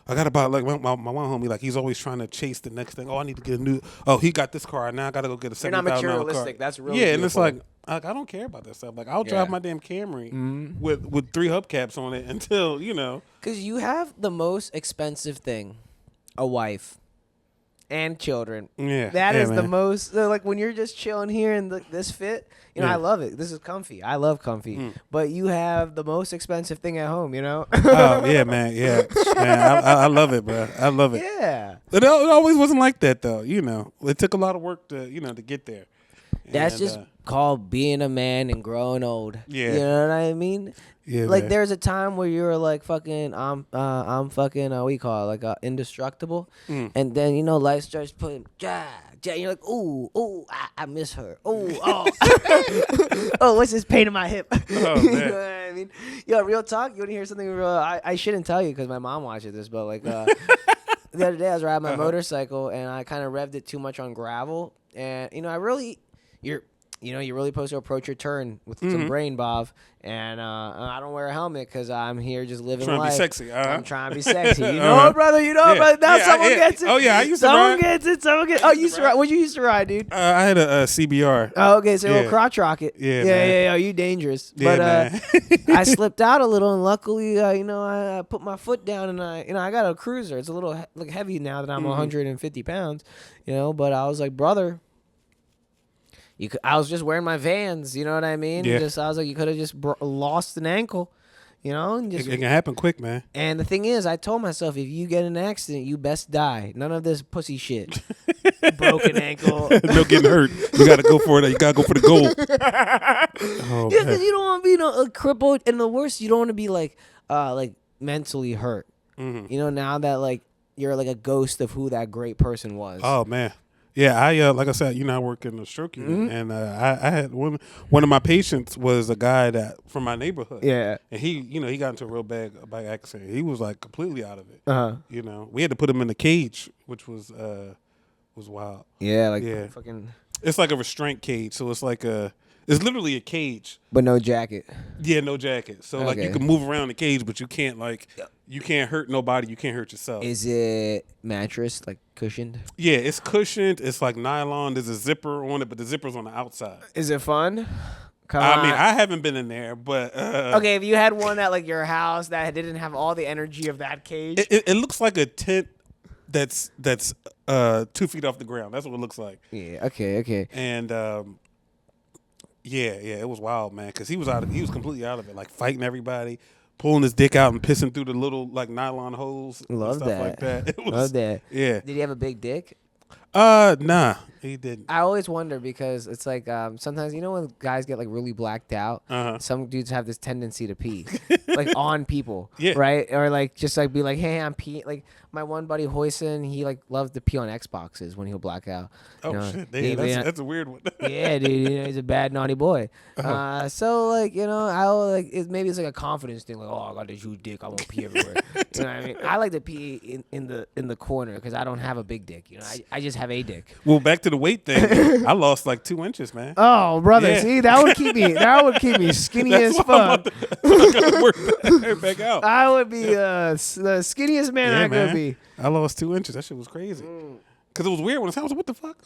I got to buy, like, my one homie, like, he's always trying to chase the next thing. Oh, I need to get a new, he got this car, now I got to go get a $70,000 car. You're not materialistic. That's really beautiful. And it's like I don't care about that stuff. Like, I'll drive my damn Camry with 3 hubcaps on it until, you know. Because you have the most expensive thing, a wife. and children. Yeah, That is the man. most like when you're just chilling here in this fit. You know, Yeah. I love it. This is comfy. I love comfy. But you have the most expensive thing at home. You know. Oh yeah, man. Yeah, man. I love it, bro. I love it. Yeah. It always wasn't like that though. You know, it took a lot of work to to get there. That's And, just called being a man and growing old. Yeah. You know what I mean? yeah, Like man. there's a time where you're like fucking I'm fucking what do you call it, like indestructible, and then life starts putting and you're like ooh I miss her oh oh what's this pain in my hip? Oh, You know man. what I mean? Yo, real talk. You want to hear something real? I shouldn't tell you because my mom watches this, but like the other day I was riding my motorcycle and I kind of revved it too much on gravel, and you're really supposed to approach your turn with some brain, Bhav. And I don't wear a helmet because I'm here just living Trying to be life. sexy. I'm trying to be sexy. You know it, brother. You know it, brother. Now someone gets it. Oh yeah, I used to Someone ride. gets it. Someone gets. Oh, you used to ride. What you used to ride, dude? I had a CBR. Oh, okay. So Yeah. a crotch rocket. Yeah, yeah, man. yeah. You dangerous. Yeah, But man. I slipped out a little, and luckily, I put my foot down, and I got a cruiser. It's a little heavy now that I'm 150 pounds. But I was like, brother. I was just wearing my Vans, you know what I mean? Yeah. I was like, you could have just lost an ankle, and It can happen quick, man. And the thing is, I told myself, if you get in an accident, you best die. None of this pussy shit. Broken ankle. No getting hurt. You got to go for it. You got to go for the goal. Oh, Yeah, man. because you don't want to be crippled, and the worst, you don't want to be like mentally hurt. Now that like you're like a ghost of who that great person was. Oh man. Yeah, I like I said, I work in the stroke unit, and I had one of my patients was a guy that from my neighborhood. Yeah. And he got into a real bad bike accident. He was like completely out of it. Uh-huh. We had to put him in a cage, which was wild. Yeah, like Yeah. fucking. It's like a restraint cage, so it's literally a cage. But no jacket. Yeah, no jacket. So like you Okay. can move around the cage, but you can't you can't hurt nobody. You can't hurt yourself. Is it mattress like cushioned? Yeah, it's cushioned. It's like nylon. There's a zipper on it, but the zipper's on the outside. Is it fun? Come I on. mean, I haven't been in there, but Okay, if you had one at like your house that didn't have all the energy of that cage. it looks like a tent that's 2 feet off the ground. That's what it looks like. Yeah. Okay. And yeah, it was wild, man, because he was completely out of it, like fighting everybody, pulling his dick out and pissing through the little like nylon holes and Love stuff that. like that. It was, Love that. Yeah. Did he have a big dick? Nah, he didn't. I always wonder because it's like sometimes when guys get like really blacked out, some dudes have this tendency to pee, like on people, Yeah. right? Or like just like be like, hey, I'm peeing. Like my one buddy Hoyson, he like loves to pee on Xboxes when he'll black out. Oh shit, that's a weird one. Yeah, dude, he's a bad naughty boy. So like maybe it's like a confidence thing, like I got this huge dick, I won't pee everywhere. You know what I mean? I like to pee in the corner because I don't have a big dick. I just have a dick. Well, back to the weight thing. I lost like 2 inches, man. Oh, brother, Yeah. see that would keep me skinny as That's why I'm fuck. I gotta work that back out. I would be the skinniest man Yeah, I man. could be. I lost 2 inches. That shit was crazy. Cause it was weird when I was like, what the fuck?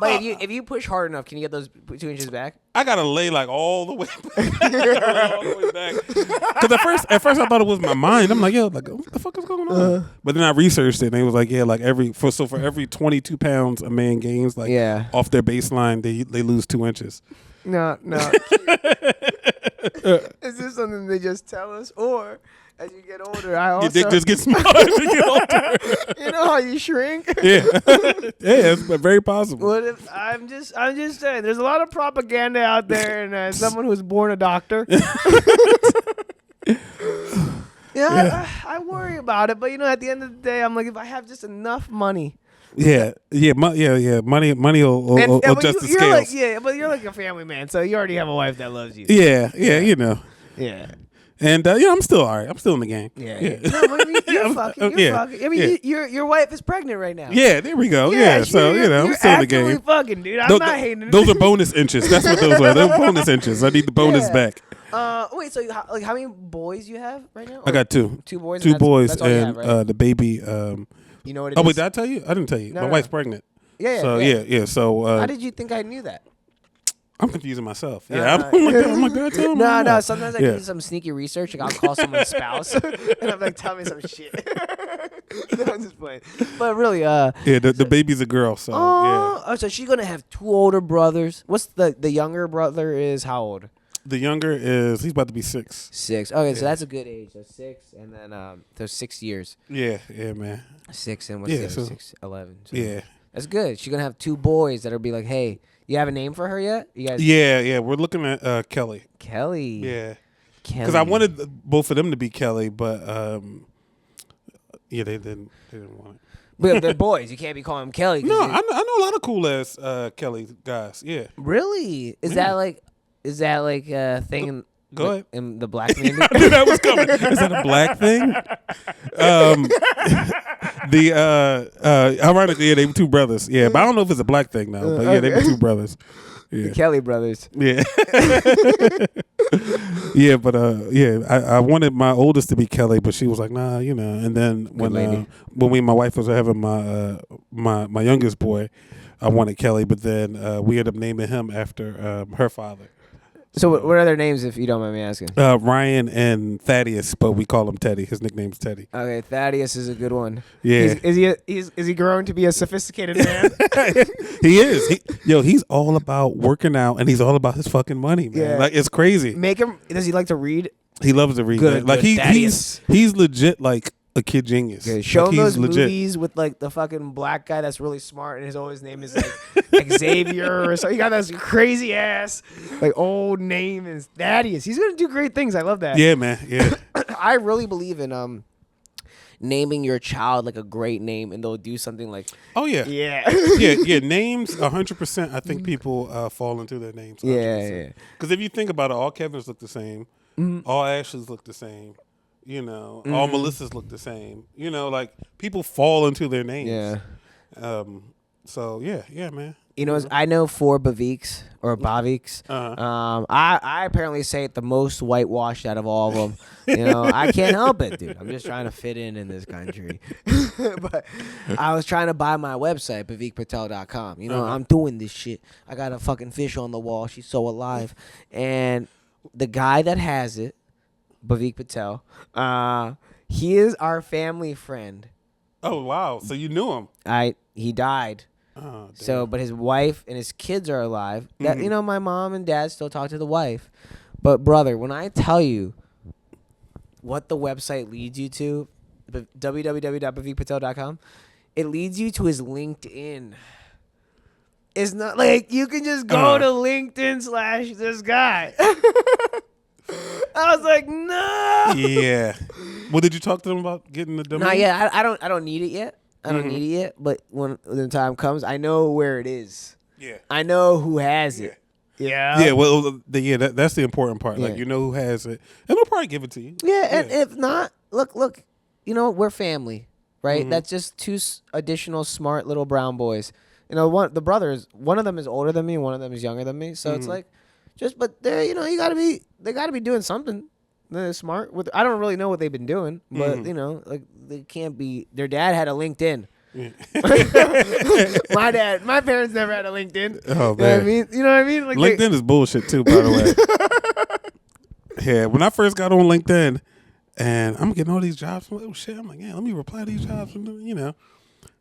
But if you push hard enough, can you get those 2 inches back? I gotta lay like all the way back. All the way back. Cause at first I thought it was my mind. I'm like, yo, like what the fuck is going on? But then I researched it and it was like, yeah, like for every 22 pounds a man gains, like off their baseline, they lose 2 inches. No. Is this something they just tell us, or as you get older, I also Your dick just gets smaller as you get older. you know how you shrink? Yeah, it's very possible. What if I'm just saying? There's a lot of propaganda out there, and as someone who's born a doctor, I worry about it. But at the end of the day, I'm like, if I have just enough money. Yeah. Money will but adjust the you're scales. like, but you're like a family man, so you already have a wife that loves you. Yeah. Yeah. And I'm still all right. I'm still in the game. Yeah. No, but you're fucking. You're fucking. I mean, your wife is pregnant right now. Yeah, there we go. Yeah, so I'm still in the actively game. fucking, dude. I'm not hating it. Those are bonus inches. That's what those were. They're bonus inches. I need the bonus back. Wait. So, how many boys you have right now? I got two. 2 boys. Two boys that's all you and have, right? the baby. You know what it is? Oh wait, did I tell you? I didn't tell you. No, My no. wife's pregnant. Yeah. So yeah. So how did you think I knew that? I'm confusing myself. Yeah, I'm like, did I tell him? No. Sometimes I do some sneaky research. Like I'll call someone's spouse, and I'm like, tell me some shit. No, I'm just playing. But really, the baby's a girl. So oh, so she's gonna have 2 older brothers. What's the younger brother is how old? The younger he's about to be 6. 6. Okay, so that's a good age. So 6, and then those 6 years. Yeah, man. 6 and what's the other so, 6? 11. So yeah. That's good. She's gonna have 2 boys that'll be like, hey, you have a name for her yet? You guys? Yeah. We're looking at Kelly. Kelly. Yeah. Kelly. Because I wanted both of them to be Kelly, but they didn't want it. But they're boys. You can't be calling them Kelly. No, I know a lot of cool ass Kelly guys. Yeah. Really? Is that like a thing Go ahead. in the black community? I knew that was coming. Is that a black thing? Ironically, they were 2 brothers. Yeah, but I don't know if it's a black thing now. But yeah, they were 2 brothers. Yeah. The Kelly brothers. Yeah. Yeah, but I wanted my oldest to be Kelly, but she was like, nah, And then when me and my wife was having my youngest boy, I wanted Kelly, but then we ended up naming him after her father. So what are their names, if you don't mind me asking? Ryan and Thaddeus, but we call him Teddy. His nickname's Teddy. Okay, Thaddeus is a good one. Yeah. Is he growing to be a sophisticated man? He is. He's all about working out, and he's all about his fucking money, man. Yeah. Like, it's crazy. Does he like to read? He loves to read. Good, man. Like good. he's legit like a kid genius. Okay, show like, him those legit. movies with like the fucking black guy that's really smart and his name is like Xavier or something. He got this crazy ass like old name is Thaddeus. He's gonna do great things. I love that. Yeah, man. Yeah. I really believe in naming your child like a great name, and they'll do something like Yeah. Yeah. Names 100%. I think people fall into their names. 100%. Yeah. Because if you think about it, all Kevins look the same. All Ashleys look the same. All Melissas look the same. Like people fall into their names. Yeah. So yeah, man. I know 4 Baviks or Baviks. I apparently say it the most whitewashed out of all of them. I can't help it, dude. I'm just trying to fit in this country. But I was trying to buy my website, BavikPatel.com. I'm doing this shit. I got a fucking fish on the wall. She's so alive. And the guy that has it, Bhavik Patel, he is our family friend. Oh, wow. So you knew him. He died. Oh, damn. So, but his wife and his kids are alive. That my mom and dad still talk to the wife. But brother, when I tell you what the website leads you to, www.bavikpatel.com, it leads you to his LinkedIn. It's not like you can just go to LinkedIn / this guy. I was like, no. Yeah. Well, did you talk to them about getting the domain? Not yet. I don't need it yet. I don't need it yet. But when the time comes, I know where it is. Yeah. I know who has it. Yeah. Yeah. Well, that's the important part. Like, you know who has it, and they'll probably give it to you. Yeah. And if not, look. We're family, right? That's just 2 additional smart little brown boys. The brothers. One of them is older than me. One of them is younger than me. So it's like. But they gotta be doing something. They're smart. I don't really know what they've been doing, but like they can't be. Their dad had a LinkedIn. Yeah. My parents never had a LinkedIn. Oh man, you know what I mean? Like LinkedIn is bullshit too, by the way. Yeah, when I first got on LinkedIn, and I'm getting all these jobs, I'm like, oh shit, I'm like, yeah, let me reply to these jobs,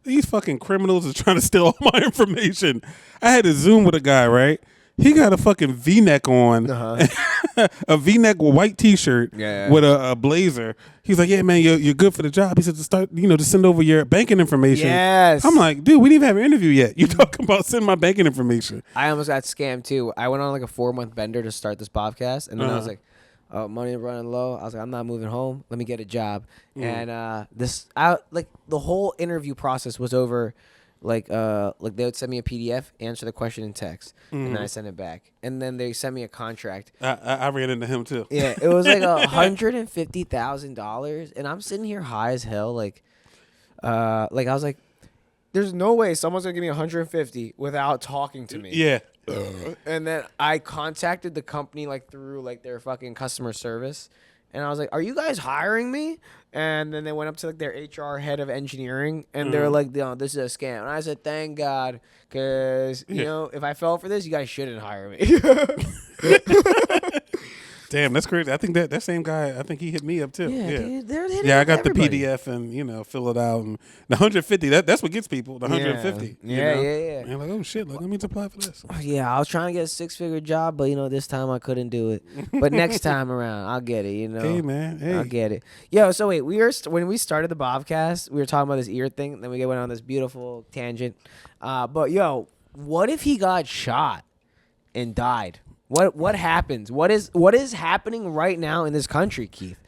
these fucking criminals are trying to steal all my information. I had to Zoom with a guy, right? He got a fucking V-neck on, a V-neck with white T-shirt with a blazer. He's like, yeah, man, you're good for the job. He said to start, to send over your banking information. Yes. I'm like, dude, we didn't even have an interview yet. You're talking about sending my banking information. I almost got scammed too. I went on like a 4-month bender to start this podcast, and then I was like, money running low. I was like, I'm not moving home. Let me get a job. And the whole interview process was over. Like they would send me a PDF, answer the question in text, and then I send it back. And then they sent me a contract. I ran into him too. Yeah, it was like $150,000, and I'm sitting here high as hell. Like I was like, there's no way someone's gonna give me 150 without talking to me. Yeah. And then I contacted the company through their fucking customer service, And I was like, "Are you guys hiring me?" And then they went up to like their HR head of engineering, and they're like, "No, this is a scam." And I said, "Thank God, because you know, if I fell for this, you guys shouldn't hire me." Damn, that's crazy. I think that same guy, I think he hit me up too. Yeah, Yeah, dude, they're hitting yeah. I up got everybody. the PDF and fill it out. And the 150. That's what gets people. The 150. Yeah, you know? yeah. And like, oh shit, like let me apply for this. Yeah, I was trying to get a 6-figure job, but this time I couldn't do it. But next time around, I'll get it. Hey man, hey. I'll get it. Yo, so wait, when we started the Bobcast, we were talking about this ear thing. Then we went on this beautiful tangent. But yo, what if he got shot and died? What happens? What is happening right now in this country, Keith?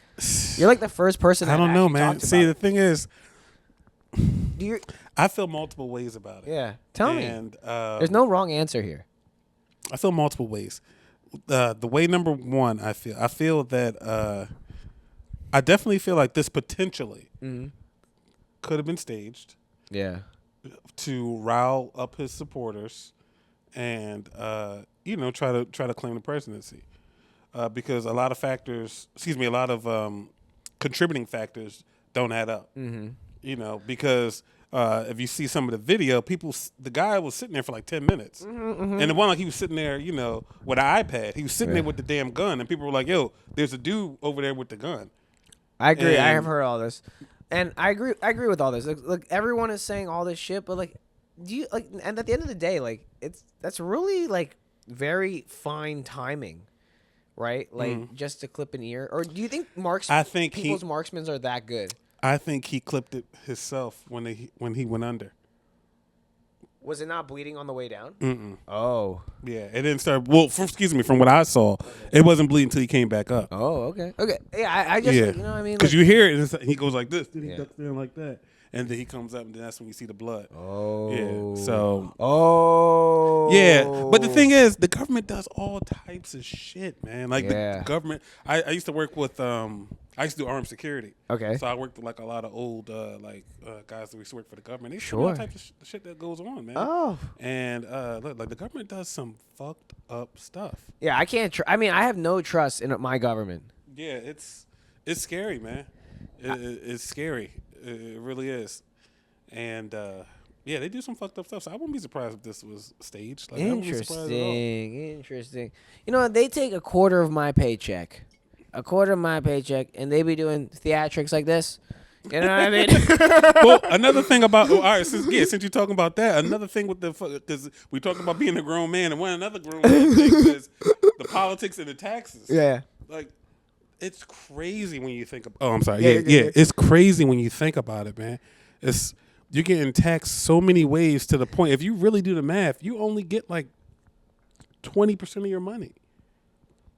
You're like the first person. I don't know, man. See, the thing is, I feel multiple ways about it. Yeah, tell me. And there's no wrong answer here. I feel multiple ways. The way number one, I feel that I definitely feel like this potentially could have been staged. Yeah. To rile up his supporters, and try to claim the presidency, because a lot of contributing factors don't add up. Because if you see some of the video, the guy was sitting there for like 10 minutes, and it wasn't like he was sitting there, with an iPad. He was sitting there with the damn gun, and people were like, "Yo, there's a dude over there with the gun." I agree. I have heard all this, and I agree with all this. Like everyone is saying all this shit, but like, do you like? And at the end of the day, like that's really like very fine timing, right? Like just to clip an ear, or do you think people's marksmen are that good? I think he clipped it himself when he went under. Was it not bleeding on the way down? Mm-mm. Oh. Yeah, it didn't start. Well, from what I saw, it wasn't bleeding until he came back up. Oh, okay. Okay. Yeah, I just, you know what I mean? Because you hear it, and he goes like this, then he ducks down like that. And then he comes up, and then that's when you see the blood. Oh. Yeah, so. Oh. Yeah, but the thing is, the government does all types of shit, man. Like, the government, I used to work with, I used to do armed security. Okay. So I worked with like a lot of old guys that used to work for the government. They show all types of shit that goes on, man. Oh. And look, like the government does some fucked up stuff. Yeah, I can't. I mean, I have no trust in my government. Yeah, it's scary, man. It's scary. It really is. And yeah, they do some fucked up stuff. So I wouldn't be surprised if this was staged. Like, Interesting. You know, they take a quarter of my paycheck. And they be doing theatrics like this. You know what I mean? Well, another thing about all right, since you're talking about that, another thing with because we talking about being a grown man, and one another grown man thing is the politics and the taxes. Yeah, like it's crazy when you think. Oh, I'm sorry. Yeah, it's crazy when you think about it, man. You're getting taxed so many ways to the point. If you really do the math, you only get like 20% of your money.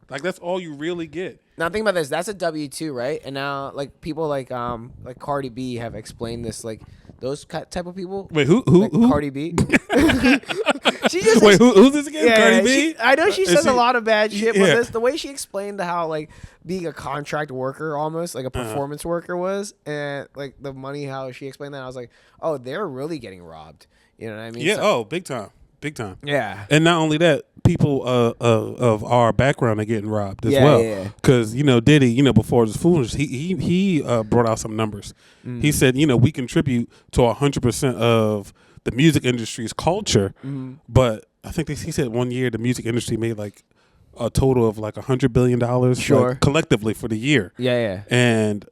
Like that's all you really get. Now think about this. That's a W-2, right? And now like people like Cardi B have explained this. Like those type of people. Wait, who? Cardi B. She just who's this again? Yeah, Cardi B. I know she says a lot of bad shit, but the way she explained how like being a contract worker, almost like a performance worker was, and like the money how she explained that, I was like, oh, they're really getting robbed. You know what I mean? Yeah. So, big time. Big time. Yeah. And not only that, people of our background are getting robbed as well. Yeah. Because, Diddy, before his foolishness, he brought out some numbers. He said, we contribute to 100% of the music industry's culture. But I think he said one year the music industry made like a total of like $100 billion like, collectively for the year. Yeah. And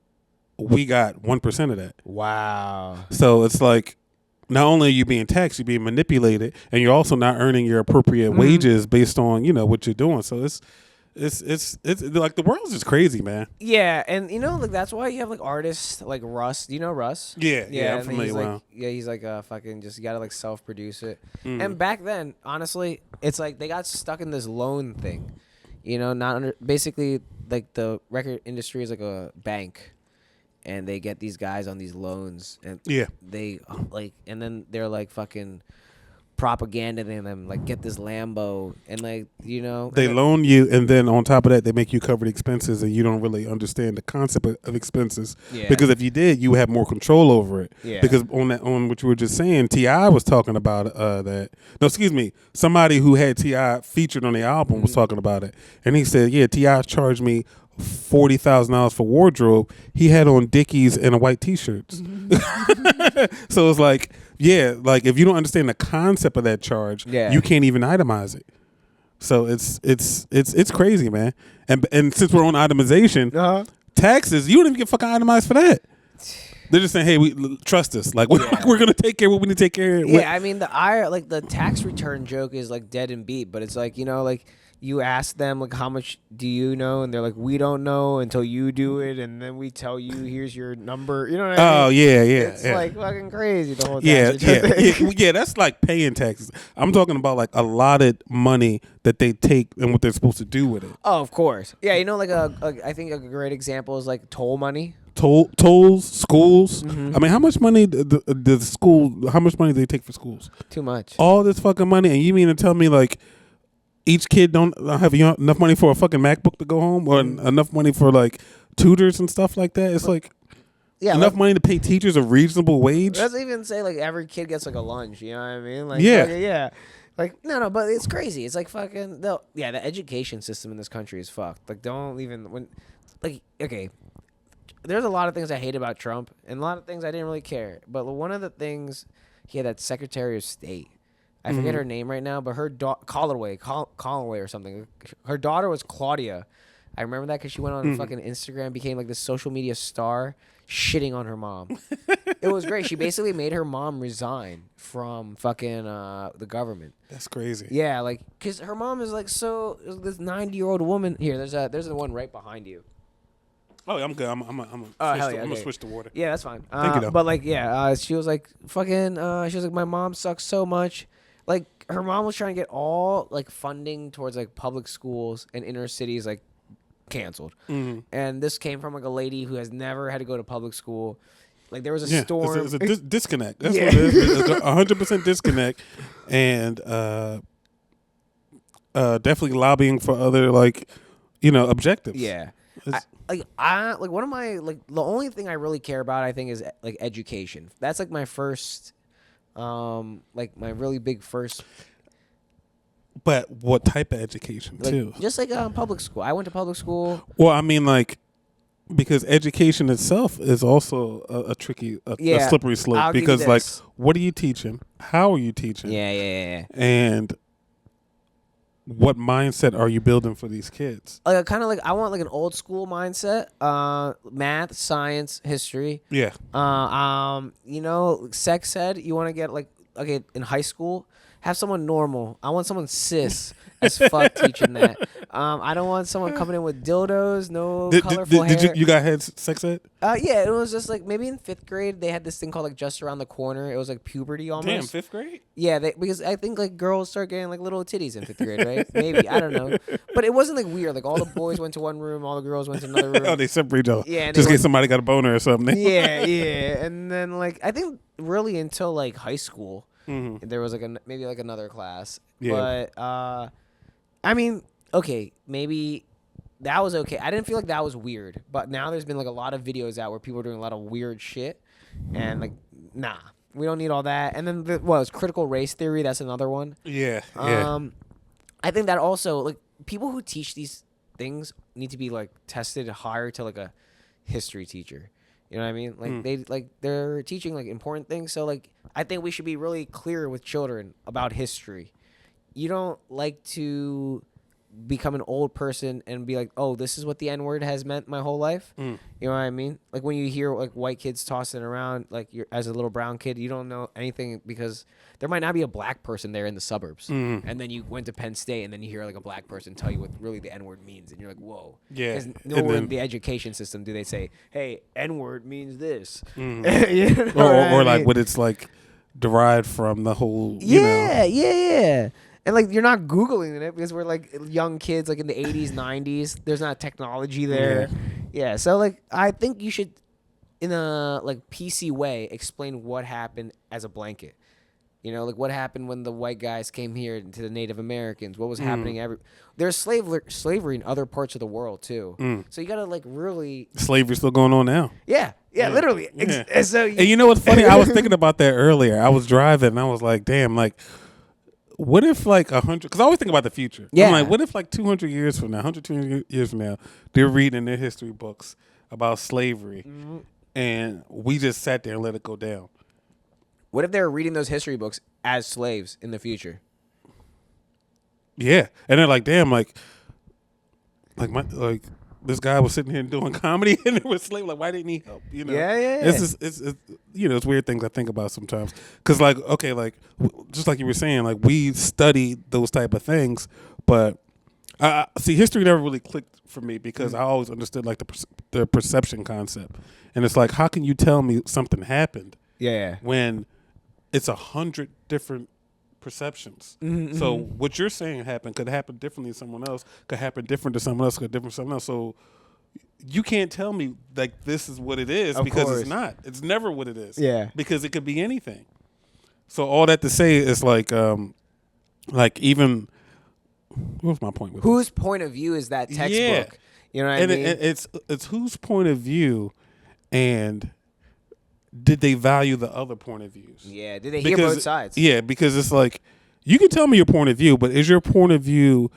we got 1% of that. Wow. So it's like, not only are you being taxed, you're being manipulated, and you're also not earning your appropriate wages based on what you're doing. So it's like the world's just crazy, man. Yeah, and like that's why you have like artists like Russ. Do you know Russ? Yeah, I'm familiar with him. He's like fucking just you gotta like self-produce it. And back then, honestly, it's like they got stuck in this loan thing. Basically like the record industry is like a bank. And they get these guys on these loans, and they like, and then they're like fucking propagandaing them, like get this Lambo, and like they loan you, and then on top of that, they make you cover the expenses, and you don't really understand the concept of expenses. Yeah. Because if you did, you would have more control over it. Yeah. Because on what you were just saying, T.I. was talking about that. No, excuse me, somebody who had T.I. featured on the album was talking about it, and he said, "Yeah, T.I. charged me $40,000 for wardrobe, he had on Dickies and a white T-shirts. So it's like, yeah, like if you don't understand the concept of that charge, you can't even itemize it. So it's crazy, man. And since we're on itemization, taxes, you don't even get fucking itemized for that. They're just saying, hey, trust us. Like we're gonna take care of what we need to take care of. Yeah, I mean the tax return joke is like dead and beat, but it's like, you know, like you ask them like how much do you know, and they're like, we don't know until you do it, and then we tell you here's your number. You know what I mean? Oh yeah. It's like fucking crazy the whole tax return thing. Yeah. That's like paying taxes. I'm talking about like allotted money that they take and what they're supposed to do with it. Oh, of course. Yeah, you know, like I think a great example is like toll money. Tolls, schools. I mean, how much money the school? How much money do they take for schools? Too much. All this fucking money, and you mean to tell me like each kid don't have enough money for a fucking MacBook to go home, or enough money for like tutors and stuff like that? It's like enough money to pay teachers a reasonable wage. Let's even say like every kid gets like a lunch. You know what I mean? Like yeah. Like no, but it's crazy. It's like fucking the education system in this country is fucked. Like don't even okay. There's a lot of things I hate about Trump, and a lot of things I didn't really care. But one of the things, he had that Secretary of State. I forget her name right now, but her Callaway or something. Her daughter was Claudia. I remember that because she went on fucking Instagram, became like this social media star, shitting on her mom. It was great. She basically made her mom resign from fucking the government. That's crazy. Yeah, like because her mom is like this 90-year-old woman. Here, there's the one right behind you. Oh, I'm good. I'm gonna switch to water. Yeah, that's fine. Thank you, though. But like, she was like, fucking. She was like, my mom sucks so much. Like, her mom was trying to get all like funding towards like public schools and inner cities like canceled. And this came from like a lady who has never had to go to public school. Like there was a storm. It's a disconnect. That's what it is. It's a 100% disconnect, and definitely lobbying for other objectives. Yeah. One of my the only thing I really care about I think is like education. That's like my first, my really big first. But what type of education too? Just like public school. I went to public school. Well, I mean because education itself is also a tricky, a slippery slope. Because like, what are you teaching? How are you teaching? Yeah. And what mindset are you building for these kids? Like kind of like I want like an old school mindset, math, science, history. Yeah. Sex ed. You want to get in high school, have someone normal. I want someone cis as fuck teaching that. I don't want someone coming in with dildos, colorful hair. Did you guys had sex ed? Yeah, it was just like maybe in 5th grade they had this thing called like just around the corner. It was like puberty almost. Damn, 5th grade? Yeah, because I think like girls start getting like little titties in 5th grade, right? Maybe, I don't know. But it wasn't like weird. Like all the boys went to one room, all the girls went to another room. Oh, they separate each other. Yeah, just in case somebody got a boner or something. Yeah. And then like I think really until like high school, there was like maybe like another class. Yeah. But I mean, okay, maybe that was okay. I didn't feel like that was weird, but now there's been like a lot of videos out where people are doing a lot of weird shit, and like, nah, we don't need all that. And then it was critical race theory. That's another one. Yeah. I think that also like people who teach these things need to be like tested higher to like a history teacher. You know what I mean? Like they're teaching like important things. So like I think we should be really clear with children about history. You don't like to become an old person and be like, oh, this is what the N-word has meant my whole life. You know what I mean? Like when you hear like white kids tossing around, like you're as a little brown kid, you don't know anything because there might not be a black person there in the suburbs. And then you went to Penn State and then you hear like a black person tell you what really the N-word means. And you're like, whoa. Yeah. Because nowhere in the education system do they say, hey, N-word means this. You know or like what it's like derived from the whole, Yeah. And like you're not Googling it because we're like young kids, like in the 80s, 90s. There's not technology there. Yeah. So like I think you should, in a like PC way, explain what happened as a blanket. You know, like what happened when the white guys came here to the Native Americans. What was happening? There's slavery in other parts of the world too. So you gotta like really. Slavery's still going on now. Yeah, literally. Yeah. So and you know what's funny? I was thinking about that earlier. I was driving and I was like, damn, like. what if like 100? Because I always think about the future. Yeah. I'm like, what if like 200 years from now, 100, 200 years from now, they're reading their history books about slavery, and we just sat there and let it go down. What if they were reading those history books as slaves in the future? Yeah, and they're like, damn, like this guy was sitting here doing comedy and it was slave. Like, why didn't he help? You know, Yeah. It's you know, it's weird things I think about sometimes. Because like, okay, like just like you were saying, like we study those type of things, but I see history never really clicked for me because I always understood like the perception concept, and it's like, how can you tell me something happened? Yeah. When it's 100 different perceptions. So what you're saying happened could happen differently to someone else, could happen different to someone else, could different to someone else. So you can't tell me like this is what it is because it's not. It's never what it is. Yeah. Because it could be anything. So all that to say is like even what was my point with Whose point of view is that textbook? Yeah. You know what I mean? It's whose point of view, and did they value the other point of views? Yeah, did they hear both sides? Yeah, because it's like, you can tell me your point of view, but is your point of view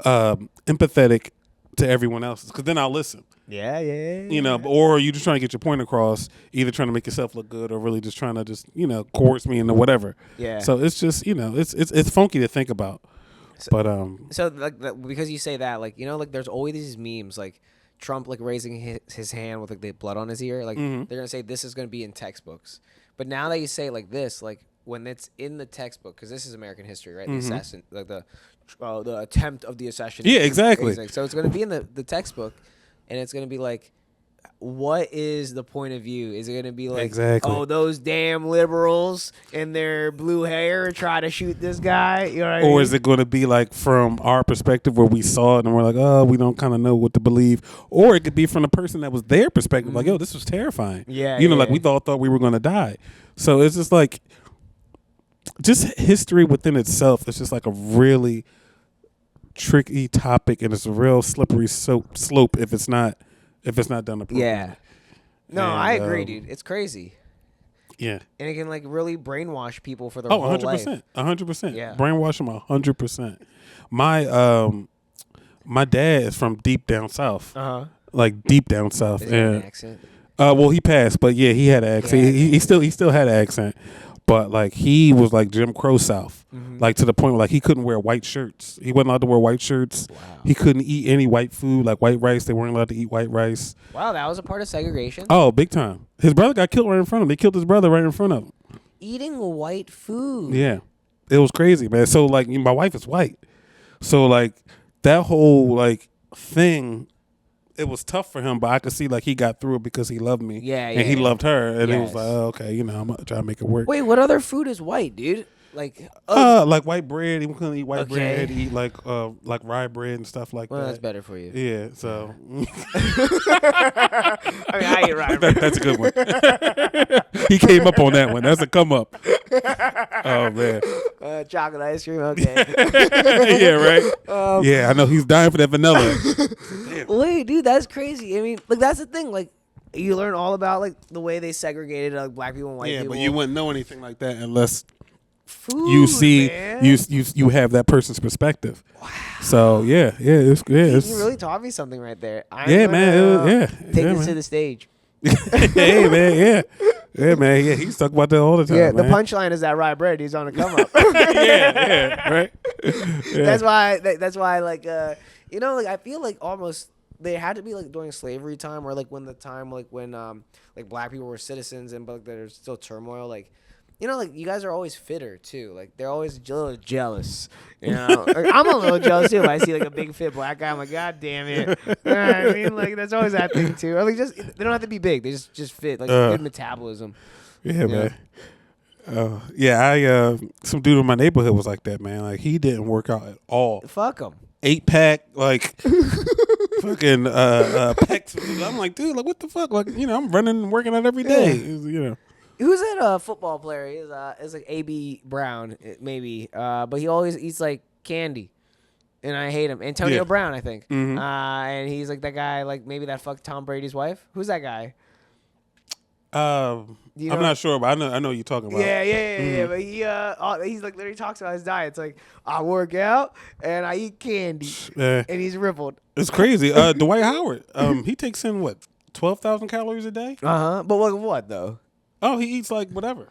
empathetic to everyone else's? Because then I'll listen. Yeah. You know, or are you just trying to get your point across, either trying to make yourself look good or really just trying to just, you know, coerce me into whatever. Yeah. So it's just, you know, it's funky to think about. So like because you say that, like, you know, like there's always these memes like Trump like raising his hand with like the blood on his ear, like they're gonna say this is gonna be in textbooks. But now that you say it like this, like when it's in the textbook, because this is American history, right? The assassin, like the attempt of the assassination. Yeah, exactly. So it's gonna be in the textbook, and it's gonna be like, what is the point of view? Is it going to be like, oh, those damn liberals and their blue hair try to shoot this guy? You know what I mean? Or is it going to be like from our perspective where we saw it and we're like, oh, we don't kind of know what to believe? Or it could be from the person that was their perspective, like, yo, this was terrifying. Yeah, you know, like we thought we were going to die. So it's just like, just history within itself is just like a really tricky topic, and it's a real slippery slope if it's not done appropriately. Yeah. No, and I agree, dude. It's crazy. Yeah. And it can like really brainwash people for their whole 100%, life. 100%. Yeah. Brainwash them 100%. My dad is from deep down south. Like deep down south. Is it an accent? Well, he passed, but yeah, he had an accent. He still had an accent. But like he was like Jim Crow South, like to the point where like he couldn't wear white shirts. He wasn't allowed to wear white shirts. Wow. He couldn't eat any white food, like white rice. They weren't allowed to eat white rice. Wow, that was a part of segregation. Oh, big time. His brother got killed right in front of him. They killed his brother right in front of him. Eating white food. Yeah, it was crazy, man. So like, my wife is white, so like that whole like thing. It was tough for him, but I could see like he got through it because he loved me. And he loved her, and it was like, oh, okay, you know, I'm gonna try to make it work. Wait, what other food is white, dude? Like, like white bread. He couldn't eat white bread. He eat like rye bread and stuff like that. Well, that's better for you. Yeah. So. I mean, I eat rye bread. That's a good one. He came up on that one. That's a come up. Oh man. Chocolate ice cream. Okay. Yeah. Right. Yeah, I know he's dying for that vanilla. Wait, dude, that's crazy. I mean, like that's the thing. Like, you learn all about like the way they segregated like black people and white people. Yeah, but you wouldn't know anything like that unless food, you see man. you have that person's perspective. Wow. So it's You really taught me something right there. Man. Take this man. to the stage. Hey man, yeah, man, yeah. He's talking about that all the time. Yeah, man. the punchline is that rye bread. He's on the come up. yeah, right. Yeah. That's why, like, you know, like I feel like almost they had to be like during slavery time or like when like black people were citizens and but like, there's still turmoil. Like, you know, like you guys are always fitter too. Like they're always a little jealous. You know, like, I'm a little jealous too. If I see like a big fit black guy, I'm like, God damn it. You know what I mean, like that's always that thing too. Or like just they don't have to be big. They just fit like good metabolism. Yeah, man. Some dude in my neighborhood was like that, man. Like he didn't work out at all. Fuck him. 8-pack, like fucking pecs. I'm like, dude, like what the fuck? Like, you know, I'm running and working out every day. You know. Who's that football player? Is like A.B. Brown, maybe. But he always eats like candy. And I hate him. Antonio Brown, I think. And he's like that guy, like maybe that fucked Tom Brady's wife. Who's that guy? You I'm know? not sure, but I know what you're talking about. Yeah. But he's like literally talks about his diet. It's like I work out and I eat candy, and he's rippled. It's crazy. Dwight Howard, he takes in what 12,000 calories a day. But what though? Oh, he eats like whatever.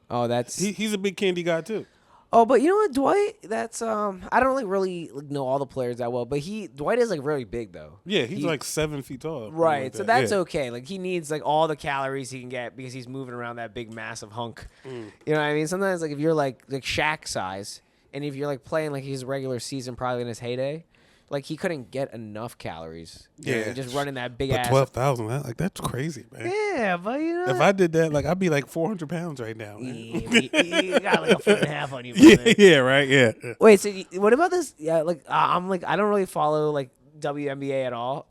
Oh, that's He's a big candy guy too. Oh, but you know what, Dwight? That's I don't really know all the players that well, but Dwight is like really big though. Yeah, he's like 7 feet tall. Right, like so that. that's Yeah. okay. Like he needs like all the calories he can get because he's moving around that big massive hunk. You know what I mean? Sometimes like if you're like Shaq size, and if you're like playing like his regular season, probably in his heyday, like he couldn't get enough calories. Yeah, just running that big But ass. 12,000, that's crazy, man. Yeah, but you know, If I did that, like I'd be like 400 pounds right now. Man. you got like a foot and a half on you. Yeah, right, yeah. Wait, so what about this? Yeah, like I'm like I don't really follow like WNBA at all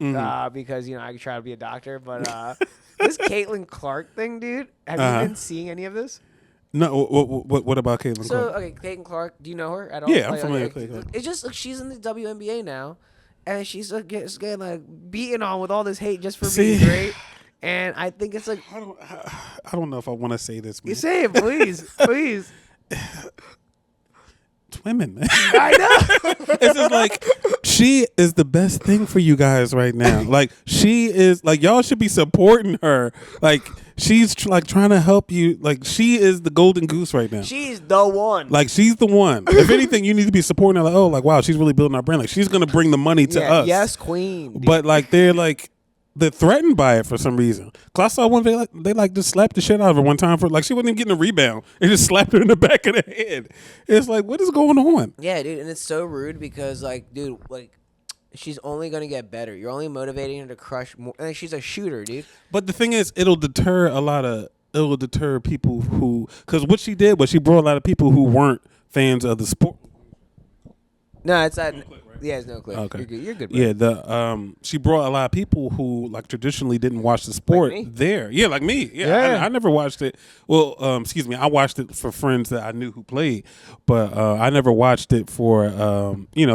because you know I try to be a doctor, but this Caitlin Clark thing, dude. Have you been seeing any of this? No, what about Caitlin So Clark? okay, Caitlin Clark, do you know her at all? Yeah, I'm Like, familiar okay, with Caitlin Clark. It's just like she's in the WNBA now, and she's like getting like beaten on with all this hate just for being great. And I think it's like I don't know if I want to say this, man. you say it, please, please. It's women, man. I know. It's just like she is the best thing for you guys right now. Like she is like y'all should be supporting her. Like she's like trying to help you. Like she is the golden goose right now. She's the one. Like she's the one. If anything, you need to be supporting her. Like oh, like wow, she's really building our brand. Like she's gonna bring the money to us. Yes, queen. Dude. But like they're threatened by it for some reason. Cause I saw one they just slapped the shit out of her one time for like she wasn't even getting a rebound. They just slapped her in the back of the head. It's like what is going on? Yeah, dude, and it's so rude because like, dude, like she's only gonna get better. You're only motivating her to crush more. And she's a shooter, dude. But the thing is, it'll deter people who because what she did was she brought a lot of people who weren't fans of the sport. No, it's that. Yeah, it's no clip. Okay. You're good. Bro. Yeah, she brought a lot of people who like traditionally didn't watch the sport Like me? there. Yeah, like me. Yeah. I never watched it. Well, excuse me, I watched it for friends that I knew who played, but I never watched it for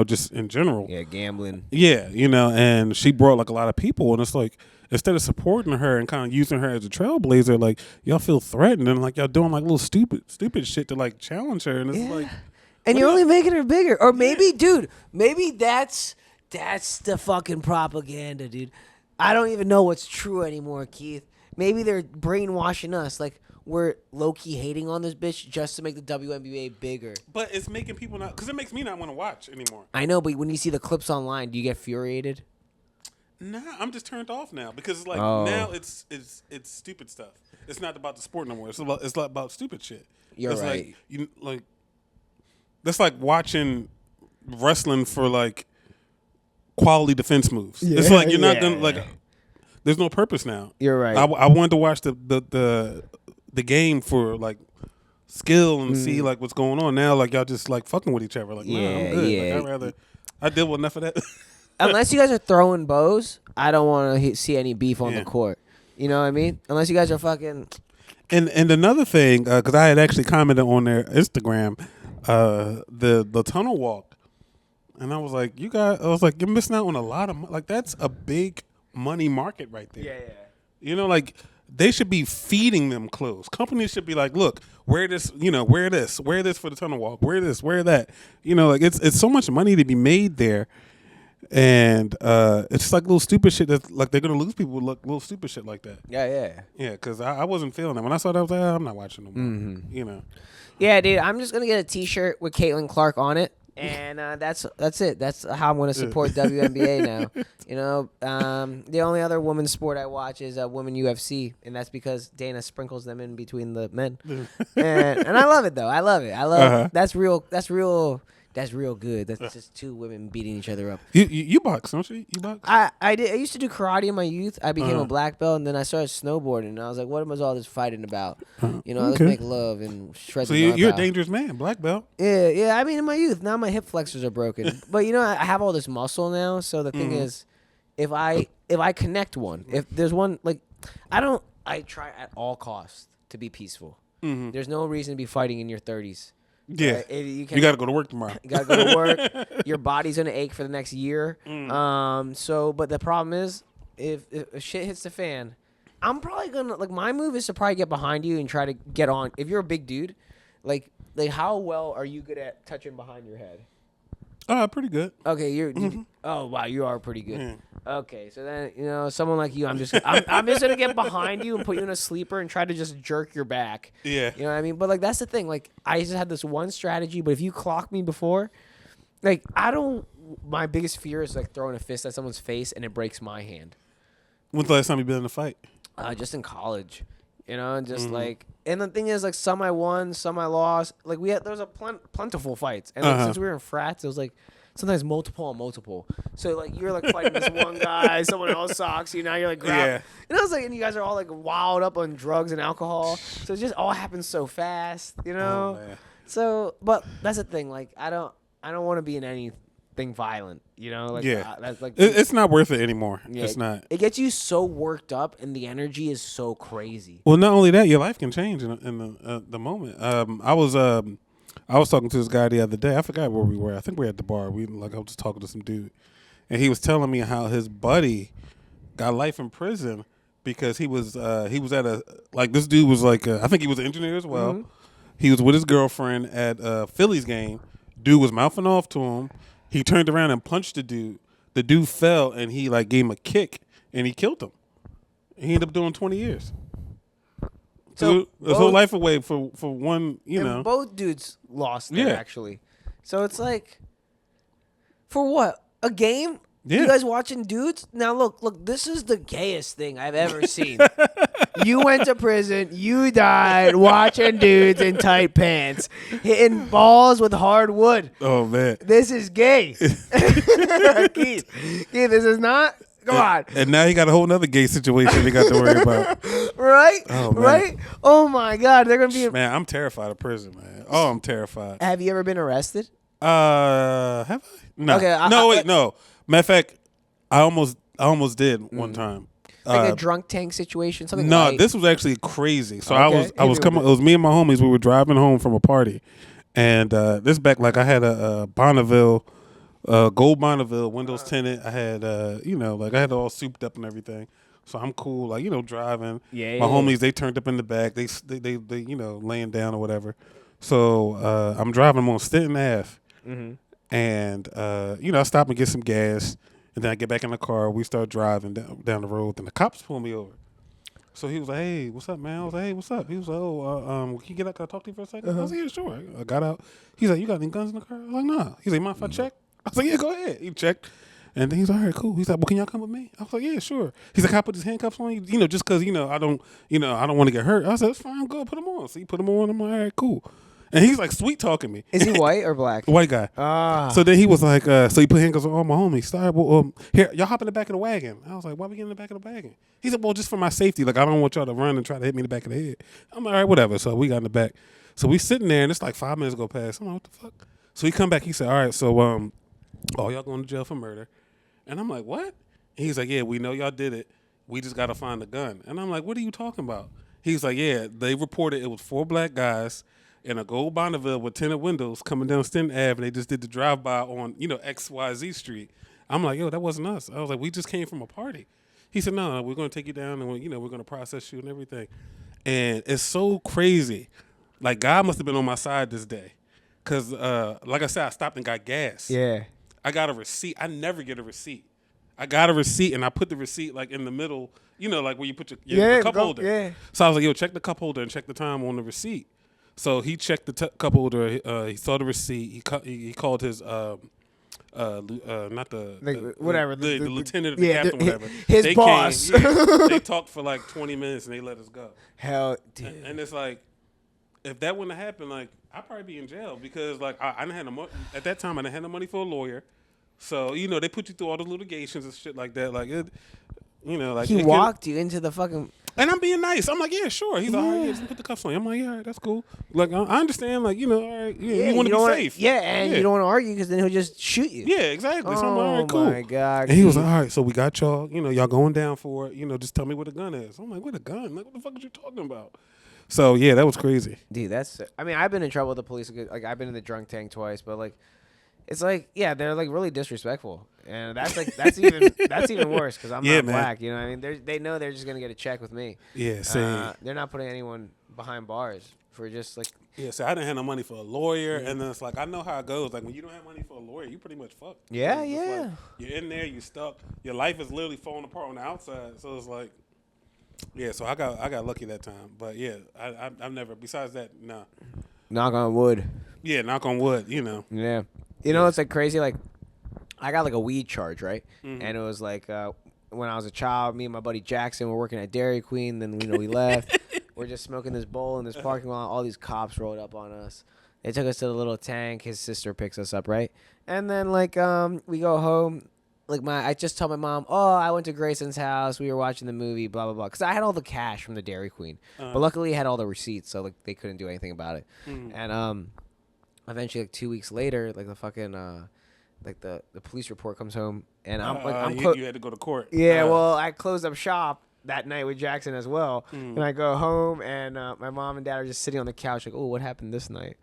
just in general. Yeah, gambling. Yeah, and she brought like a lot of people, and it's like instead of supporting her and kind of using her as a trailblazer, like y'all feel threatened and like y'all doing like little stupid shit to like challenge her, and it's like. And you're only making her bigger. Or maybe, dude, maybe that's the fucking propaganda, dude. I don't even know what's true anymore, Keith. Maybe they're brainwashing us. Like, we're low-key hating on this bitch just to make the WNBA bigger. But it's making people not... Because it makes me not want to watch anymore. I know, but when you see the clips online, do you get infuriated? Nah, I'm just turned off now. Because it's like, now it's stupid stuff. It's not about the sport no more. It's about stupid shit. You're it's right. That's like watching wrestling for like quality defense moves. It's like you're not gonna like. There's no purpose now. You're right. I wanted to watch the game for like skill and see like what's going on. Now like y'all just like fucking with each other. Like nah, I'm good. Like, I deal with enough of that. Unless you guys are throwing bows, I don't want to see any beef on the court. You know what I mean? Unless you guys are fucking. And another thing, because I had actually commented on their Instagram. The tunnel walk, and I was like, you're missing out on a lot of like that's a big money market right there. Yeah. Like they should be feeding them clothes. Companies should be like, look, wear this, wear this for the tunnel walk, wear this, wear that. Like it's so much money to be made there, and it's just like little stupid shit that like they're gonna lose people with little stupid shit like that. Yeah. Because I wasn't feeling that when I saw that. I was like, I'm not watching no more. Yeah, dude, I'm just gonna get a T-shirt with Caitlin Clark on it, and that's it. That's how I'm gonna support WNBA now. The only other women's sport I watch is women UFC, and that's because Dana sprinkles them in between the men, and I love it though. I love it. That's real. That's real good. That's just two women beating each other up. You box, don't you? You box? I did. I used to do karate in my youth. I became a black belt, and then I started snowboarding. And I was like, "What was all this fighting about?" Let's make love and shred. So you're a dangerous man, black belt. Yeah. I mean, in my youth, now my hip flexors are broken. But I have all this muscle now. So the thing is, if I connect one, if there's one like, I try at all costs to be peaceful. There's no reason to be fighting in your 30s. Yeah, you got to go to work tomorrow. You got to go to work. Your body's gonna ache for the next year. But the problem is, if shit hits the fan, I'm probably gonna like my move is to probably get behind you and try to get on. If you're a big dude, like how well are you good at touching behind your head? Pretty good. Okay, oh wow, you are pretty good. Okay, so then someone like you, I'm just gonna get behind you and put you in a sleeper and try to just jerk your back. Yeah. You know what I mean? But like that's the thing. Like I just had this one strategy, but if you clock me before, like my biggest fear is like throwing a fist at someone's face and it breaks my hand. When's the last time you been in a fight? Just in college, and just like, and the thing is, like, some I won, some I lost. Like there was a plentiful fights, and like, since we were in frats, it was like sometimes multiple on multiple. So like you're like fighting this one guy, someone else socks you. Now you're like grabbing. And I was like, and you guys are all like wild up on drugs and alcohol. So it just all happens so fast, Oh, man. So, but that's the thing. Like I don't want to be in anything violent, Like that's like it's not worth it anymore. Yeah, it's not. It gets you so worked up, and the energy is so crazy. Well, not only that, your life can change in the moment. I was talking to this guy the other day. I forgot where we were. I think we were at the bar. I was just talking to some dude, and he was telling me how his buddy got life in prison because he was at this dude was like I think he was an engineer as well. Mm-hmm. He was with his girlfriend at a Phillies game. Dude was mouthing off to him. He turned around and punched the dude. The dude fell, and he like gave him a kick, and he killed him. He ended up doing 20 years. So his whole life away for one, And both dudes lost there, actually. So it's like, for what? A game? Yeah. You guys watching dudes? Now look, this is the gayest thing I've ever seen. You went to prison, you died watching dudes in tight pants, hitting balls with hardwood. Oh, man. This is gay. Keith, this is not. Come on. And now he got a whole other gay situation he got to worry about. Right? Oh, man. Right? Oh, my God. They're going to be... Man, I'm terrified of prison, man. Oh, I'm terrified. Have you ever been arrested? Have I? No. Okay, no. Matter of fact, I almost did one time. Like a drunk tank situation? Something No, light? this was actually crazy. So Okay. I was coming. It was me and my homies. We were driving home from a party, and this back like I had a Bonneville, gold Bonneville, windows tinted. I had I had it all souped up and everything. So I'm cool, driving. Yeah. My homies, they turned up in the back. They laying down or whatever. So I'm driving. I'm on Stanton Ave, and I stop and get some gas. And then I get back in the car. We start driving down the road. Then the cops pull me over. So he was like, "Hey, what's up, man?" I was like, "Hey, what's up?" He was like, "Oh, can you get out? Can I talk to you for a second?" I was like, "Yeah, sure." I got out. He's like, "You got any guns in the car?" I was like, "Nah." He's like, "Mind if I check?" I was like, "Yeah, go ahead." He checked. And then he's like, "All right, cool." He's like, "Well, can y'all come with me?" I was like, "Yeah, sure." He's like, "Can I put these handcuffs on you? Just because, I don't want to get hurt." I said, "That's fine. Go put them on." So he put them on. I'm like, "All right, cool." And he's like sweet talking me. Is he white or black? White guy. So then he was like, so he put handcuffs on all my homies. Started, well, here, y'all hop in the back of the wagon. I was like, why we get in the back of the wagon? He said, well, just for my safety. Like, I don't want y'all to run and try to hit me in the back of the head. I'm like, all right, whatever. So we got in the back. So we sitting there, and it's like 5 minutes go past. I'm like, what the fuck? So he come back. He said, all right, so y'all going to jail for murder. And I'm like, what? And he's like, yeah, we know y'all did it. We just got to find the gun. And I'm like, what are you talking about? He's like, yeah, they reported it was 4 black guys in a gold Bonneville with tinted windows coming down Stanton Ave, and they just did the drive-by on, XYZ Street. I'm like, yo, that wasn't us. I was like, we just came from a party. He said, no, we're going to take you down, and we're going to process you and everything. And it's so crazy. Like, God must have been on my side this day. Because, like I said, I stopped and got gas. Yeah. I got a receipt. I never get a receipt. I got a receipt, and I put the receipt, like, in the middle, like where you put your cup holder. Yeah. So I was like, yo, check the cup holder and check the time on the receipt. So he checked the cup holder. He saw the receipt. He called his not the whatever the lieutenant or the captain, whatever. His boss. They talked for like 20 minutes and they let us go. Hell, dude. And it's like, if that wouldn't have happened, like I'd probably be in jail because like I didn't have no money at that time. I didn't have no money for a lawyer. So they put you through all the litigations and shit like that. Like it, like he walked you into the fucking. And I'm being nice. I'm like, yeah, sure. He's like, all right, yeah, just put the cuffs on. I'm like, yeah, all right, that's cool. Like, I understand, like, all right, you want to be safe. Yeah, and you don't want to argue because then he'll just shoot you. Yeah, exactly. So I'm like, all right, cool. Oh, my God. And he was like, all right, so we got y'all, y'all going down for it. Just tell me where the gun is. I'm like, what a gun? Like, what the fuck are you talking about? So, yeah, that was crazy. Dude, I've been in trouble with the police. Like, I've been in the drunk tank twice, but, like, It's like, yeah, they're like really disrespectful, and that's even worse because I'm not black. You know what I mean? They know they're just gonna get a check with me. Yeah, see, they're not putting anyone behind bars for just like. yeah, so I didn't have no money for a lawyer, and then it's like I know how it goes. Like when you don't have money for a lawyer, you pretty much fucked. Yeah, So it's yeah. like, you're in there, you stuck. Your life is literally falling apart on the outside. So it's like, yeah. So I got lucky that time, but yeah, I've never. Besides that, nah. Knock on wood. Yeah, knock on wood. You know. Yeah. You know, it's like crazy. Like, I got like a weed charge, right? Mm-hmm. And it was like when I was a child, me and my buddy Jackson were working at Dairy Queen. Then we left. We're just smoking this bowl in this parking lot. All these cops rolled up on us. They took us to the little tank. His sister picks us up, right? And then like we go home. Like I just tell my mom, oh, I went to Grayson's house. We were watching the movie, blah blah blah. Because I had all the cash from the Dairy Queen, but luckily I had all the receipts, so like they couldn't do anything about it. Mm-hmm. And eventually, like 2 weeks later, like the fucking like the police report comes home, and you had to go to court. Yeah, well, I closed up shop that night with Jackson as well, and I go home, and my mom and dad are just sitting on the couch, like, oh, what happened this night?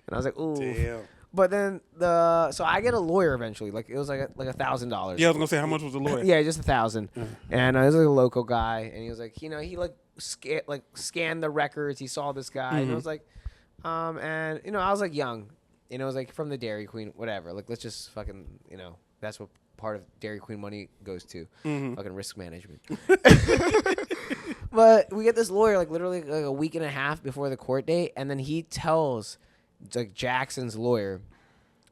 And I was like, ooh. Damn. But then so I get a lawyer eventually. Like it was like $1,000. Yeah, I was gonna say how much was the lawyer? Yeah, just 1,000. And it was like a local guy, and he was like, you know, he like scanned the records. He saw this guy, and I was like, and you know, I was like young, you know, it was like from the Dairy Queen, whatever. Like let's just fucking, you know, that's what part of Dairy Queen money goes to, fucking risk management. But we get this lawyer like literally like a week and a half before the court date, and then he tells like Jackson's lawyer,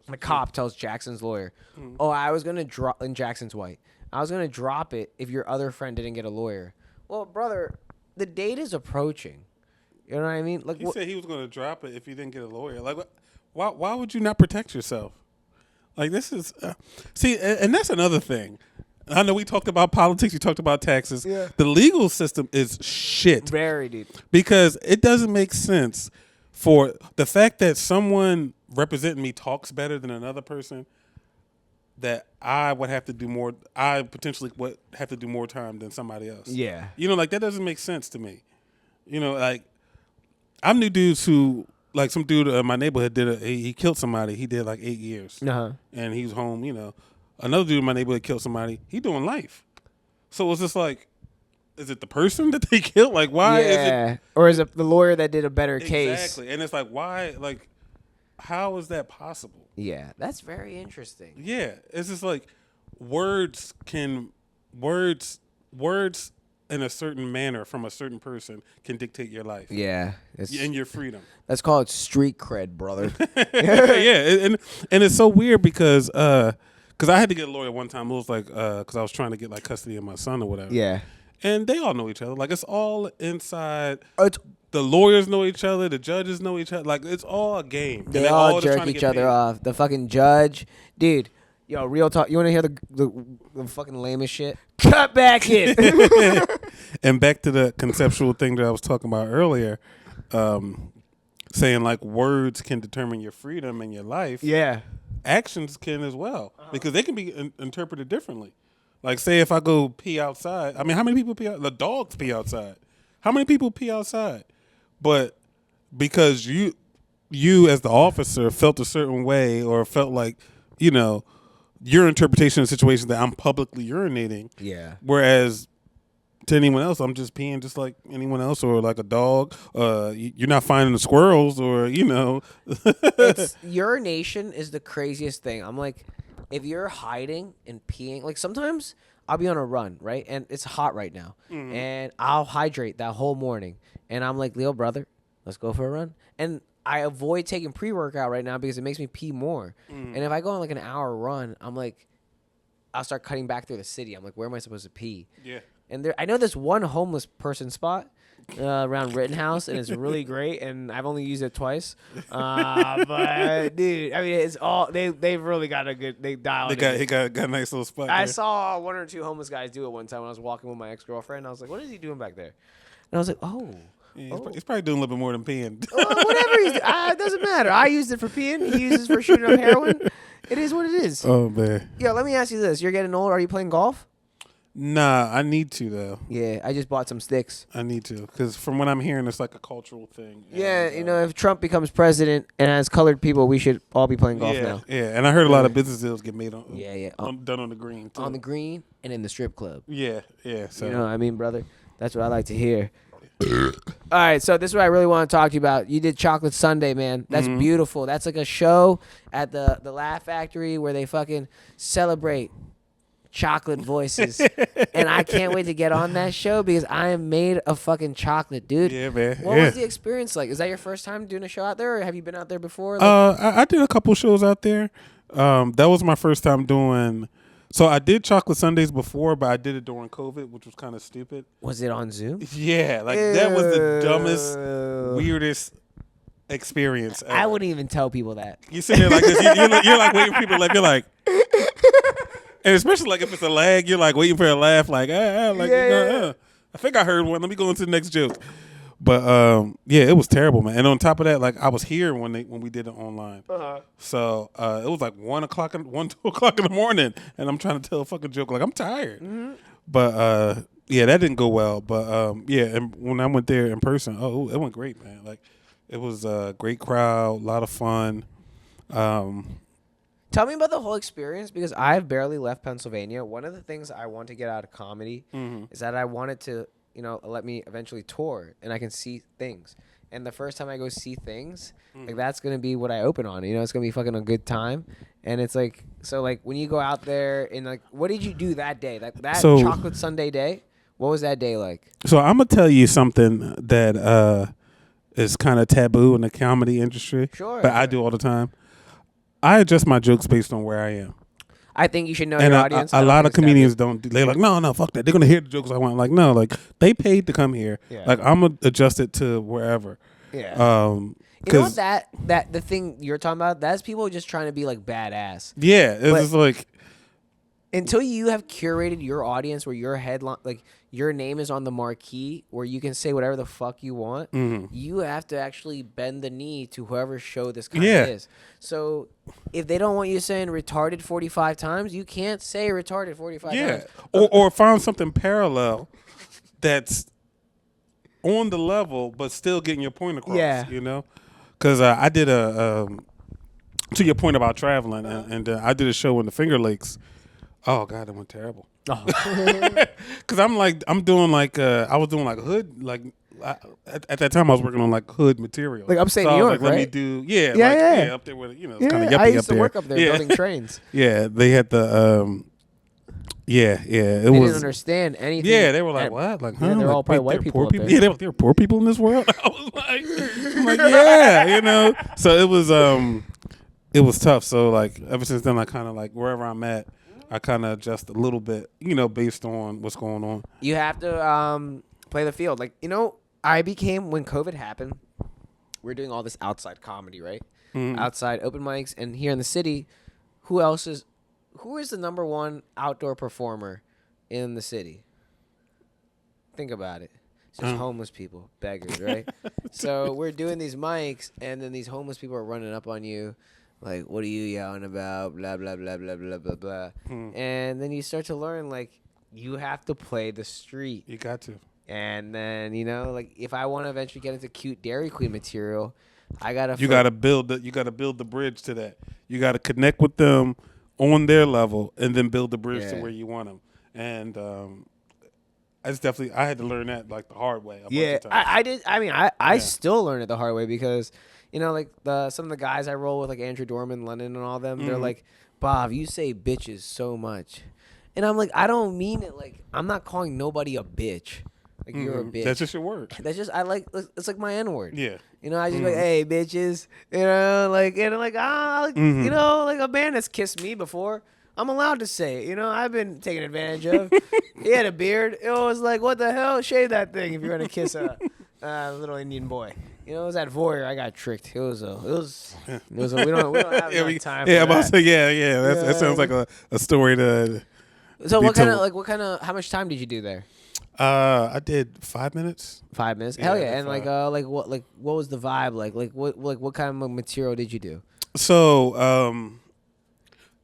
the cop tells Jackson's lawyer, oh, I was gonna drop, and Jackson's white, I was gonna drop it if your other friend didn't get a lawyer. Well, brother, the date is approaching. You know what I mean? Like he said he was gonna drop it if you didn't get a lawyer. Like, why would you not protect yourself? Like this is see, and that's another thing. I know we talked about politics, we talked about taxes. Yeah. The legal system is shit. Very deep. Because it doesn't make sense for the fact that someone representing me talks better than another person, that I would have to do more. I potentially would have to do more time than somebody else. Yeah. You know, like that doesn't make sense to me. You know, like I knew dudes who, like some dude in my neighborhood he killed somebody. He did like 8 years. And he was home, you know. Another dude in my neighborhood killed somebody. He doing life. So it's just like, is it the person that they killed? Like, why is it? Or is it the lawyer that did a better case? Exactly. And it's like, why? Like, how is that possible? Yeah, that's very interesting. Yeah. It's just like words in a certain manner from a certain person can dictate your life. Yeah. And your freedom. That's called street cred, brother. Yeah. And it's so weird because I had to get a lawyer one time. It was like, because I was trying to get like custody of my son or whatever. Yeah. And they all know each other. Like, it's all inside. The lawyers know each other. The judges know each other. Like, it's all a game. They all jerk each other off. The fucking judge. Dude, yo, real talk. You want to hear the fucking lamest shit? Cut back in. And back to the conceptual thing that I was talking about earlier, saying, like, words can determine your freedom and your life. Yeah. Actions can as well. Because they can be interpreted differently. Like, say if I go pee outside. I mean, how many people pee outside? The dogs pee outside. How many people pee outside? But because you as the officer felt a certain way or felt like, you know, your interpretation of the situation that I'm publicly urinating. Yeah. Whereas to anyone else, I'm just peeing just like anyone else, or like a dog. You're not finding the squirrels, or, you know. Urination is the craziest thing. I'm like, if you're hiding and peeing, like sometimes I'll be on a run, right? And it's hot right now. And I'll hydrate that whole morning. And I'm like, Leo, brother, let's go for a run. And I avoid taking pre-workout right now because it makes me pee more. And if I go on like an hour run, I'm like, I'll start cutting back through the city. I'm like, where am I supposed to pee? Yeah. And I know this one homeless person spot around Rittenhouse, and it's really great, and I've only used it twice. But dude, I mean, it's all they've really got a good. They dialed. He got a nice little spot. I saw one or two homeless guys do it one time when I was walking with my ex-girlfriend. I was like, "What is he doing back there?" And I was like, "Oh." Yeah, he's probably doing a little bit more than peeing. Whatever he's doing, it doesn't matter. I used it for peeing. He uses it for shooting up heroin. It is what it is. Oh man. Yo, let me ask you this: you're getting old. Are you playing golf? Nah, I need to though. Yeah, I just bought some sticks. I need to because from what I'm hearing, it's like a cultural thing. Yeah, And, you know, if Trump becomes president and as colored people, we should all be playing golf now. Yeah, and I heard a lot of Yeah. business deals get made Yeah. done on the green too. On the green and in the strip club. Yeah. So You know what I mean, brother? That's what I like to hear. All right, so this is what I really want to talk to you about. You did Chocolate Sunday, man. That's beautiful. That's like a show at the Laugh Factory where they fucking celebrate chocolate voices. And I can't wait to get on that show because I am made of fucking chocolate, dude. Yeah, man. What was the experience like? Is that your first time doing a show out there, or have you been out there before? I did a couple shows out there. That was my first time doing. So I did Chocolate Sundays before, but I did it during COVID, which was kind of stupid. Was it on Zoom? Yeah, like that was the dumbest, weirdest experience ever. I wouldn't even tell people that. You sit there like this. You're like waiting for people to laugh. You're like, and especially like if it's a lag, you're like waiting for a laugh. Like, I think I heard one. Let me go into the next joke. But yeah, it was terrible, man. And on top of that, like I was here when we did it online. So it was like 2 o'clock in the morning, and I'm trying to tell a fucking joke. Like I'm tired. But yeah, that didn't go well. But yeah, and when I went there in person, it went great, man. Like it was a great crowd, a lot of fun. Tell me about the whole experience because I've barely left Pennsylvania. One of the things I want to get out of comedy is that I wanted to, you know, let me eventually tour and I can see things. And the first time I go see things, like that's gonna be what I open on. You know, it's gonna be fucking a good time. And it's like, so like when you go out there and like, what did you do that day? Like that Chocolate Sunday day? What was that day like? So I'm gonna tell you something that is kind of taboo in the comedy industry. Sure. But I do all the time. I adjust my jokes based on where I am. I think you should know your audience. A lot of comedians don't. They're like, no, fuck that. They're gonna hear the jokes I want. Like, no, like they paid to come here. Yeah. Like I'm gonna adjust it to wherever. Yeah. You know what that the thing you're talking about? That's people just trying to be like badass. Yeah, it's just like until you have curated your audience where your headline, like your name is on the marquee, where you can say whatever the fuck you want. You have to actually bend the knee to whoever show this kind of is. So if they don't want you saying retarded 45 times, you can't say retarded 45 times. Or find something parallel that's on the level but still getting your point across. Yeah. You know, because I did to your point about traveling, and I did a show in the Finger Lakes. Oh God, that went terrible. Because I was doing like hood, like at that time I was working on like hood material, like upstate New York, like, right? let me do yeah up there with it's kind of yuppie I used to up there. work up there building trains. Yeah, they had the they didn't understand anything. Yeah, they were like, what? Like, they're like, all probably white people up there. Yeah, there were poor people in this world. I was like, yeah, you know. So it was tough. So like ever since then, I kind of like wherever I'm at, I kind of adjust a little bit, you know, based on what's going on. You have to play the field. Like, you know, when COVID happened, we're doing all this outside comedy, right? Outside open mics, and here in the city, who is the number one outdoor performer in the city? Think about it. It's just homeless people, beggars, right? So we're doing these mics, and then these homeless people are running up on you. Like, what are you yelling about? Blah, blah, blah, blah, blah, blah, blah. And then you start to learn, like, you have to play the street. You got to. And then, you know, like, if I want to eventually get into cute Dairy Queen material, I got to... You got to build the bridge to that. You got to connect with them on their level and then build the bridge to where you want them. And I had to learn that, like, the hard way. I did. I mean, I still learn it the hard way because... You know, like some of the guys I roll with, like Andrew Dorman, London, and all them, they're like, Bhav, you say bitches so much. And I'm like, I don't mean it. Like, I'm not calling nobody a bitch. Like, you're a bitch. That's just your word. That's just, it's like my N-word. Yeah. You know, I just be like, hey, bitches. You know, like, and I'm like, you know, like a man that's kissed me before. I'm allowed to say it. You know, I've been taken advantage of. He had a beard. It was like, what the hell? Shave that thing if you're going to kiss a little Indian boy. You know, it was at Voyeur. I got tricked. We don't have enough time. Yeah, I'm about to say, yeah. That sounds like a story to. So how much time did you do there? I did 5 minutes. 5 minutes. Yeah, Hell yeah! And 5. what was the vibe like? Like what kind of material did you do? So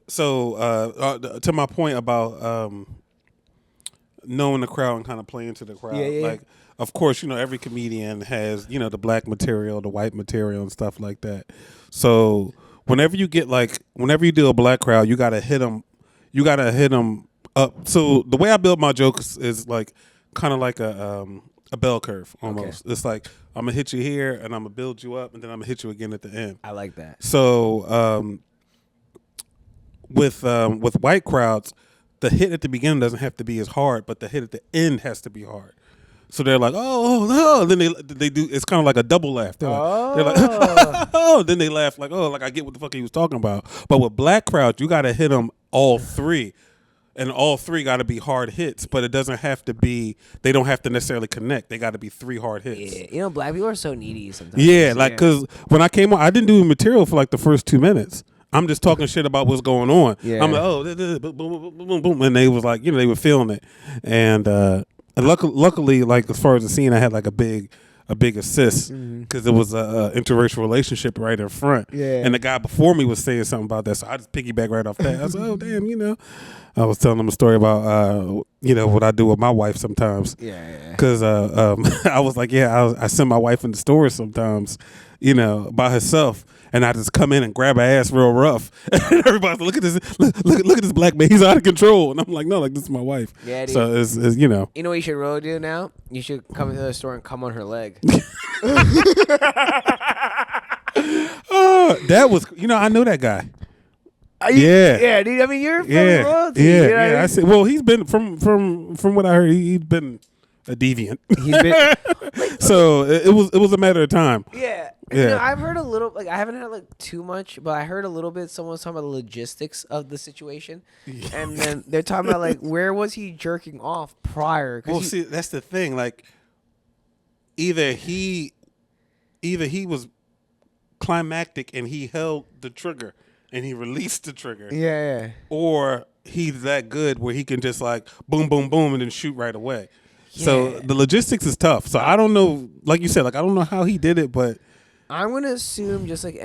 to my point about knowing the crowd and kind of playing to the crowd. Yeah. Like, of course, every comedian has, the black material, the white material, and stuff like that. So whenever you do a black crowd, you gotta hit them. You gotta hit them up. So the way I build my jokes is like kind of like a bell curve almost. Okay. It's like I'm gonna hit you here, and I'm gonna build you up, and then I'm gonna hit you again at the end. I like that. So with white crowds, the hit at the beginning doesn't have to be as hard, but the hit at the end has to be hard. So they're like, oh no, and then they do. It's kind of like a double laugh. They're like, oh, then they laugh like, oh, like I get what the fuck he was talking about. But with black crowds, you got to hit them all three, and all three got to be hard hits. But it doesn't have to be. They don't have to necessarily connect. They got to be 3 hard hits. Yeah, black people are so needy sometimes. Yeah, like because when I came on, I didn't do material for like the first 2 minutes. I'm just talking shit about what's going on. Yeah. I'm like, oh, boom, boom, boom, boom, and they was like, they were feeling it, and luckily, like as far as the scene, I had like a big assist because it was a interracial relationship right in front. Yeah. And the guy before me was saying something about that, so I just piggyback right off that. I was like, oh damn, I was telling him a story about what I do with my wife sometimes. Yeah. Because I was like, I send my wife in the store sometimes, by herself. And I just come in and grab her ass real rough. And everybody's like, look at this black man. He's out of control. And I'm like, no, like this is my wife. Yeah, dude. So it's You know what you should really do now? You should come into the store and come on her leg. That was, I know that guy. Yeah, dude. I mean, you're from royalty. Yeah. I said, well, he's been from what I heard. He's been a deviant. He's been so it was a matter of time. Yeah. Yeah. I've heard a little, like I haven't heard too much, but I heard a little bit. Someone was talking about the logistics of the situation, and then they're talking about like where was he jerking off prior? Well, see, that's the thing. Like either he was climactic and he held the trigger and he released the trigger. Yeah. Or he's that good where he can just like boom, boom, boom, and then shoot right away. Yeah. So the logistics is tough. So I don't know, like you said, like I don't know how he did it, but I'm gonna assume just like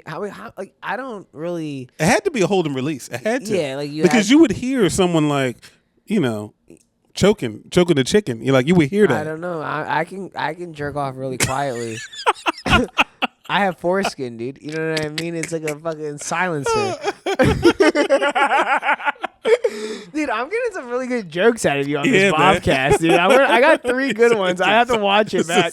how like I don't really. It had to be a hold and release. It had to. Yeah, like you would hear someone like choking the chicken. You would hear that. I don't know. I can jerk off really quietly. I have foreskin, dude. You know what I mean? It's like a fucking silencer. Dude, I'm getting some really good jokks out of you on this Bobcast, dude. I got 3 good ones. I have to watch it back.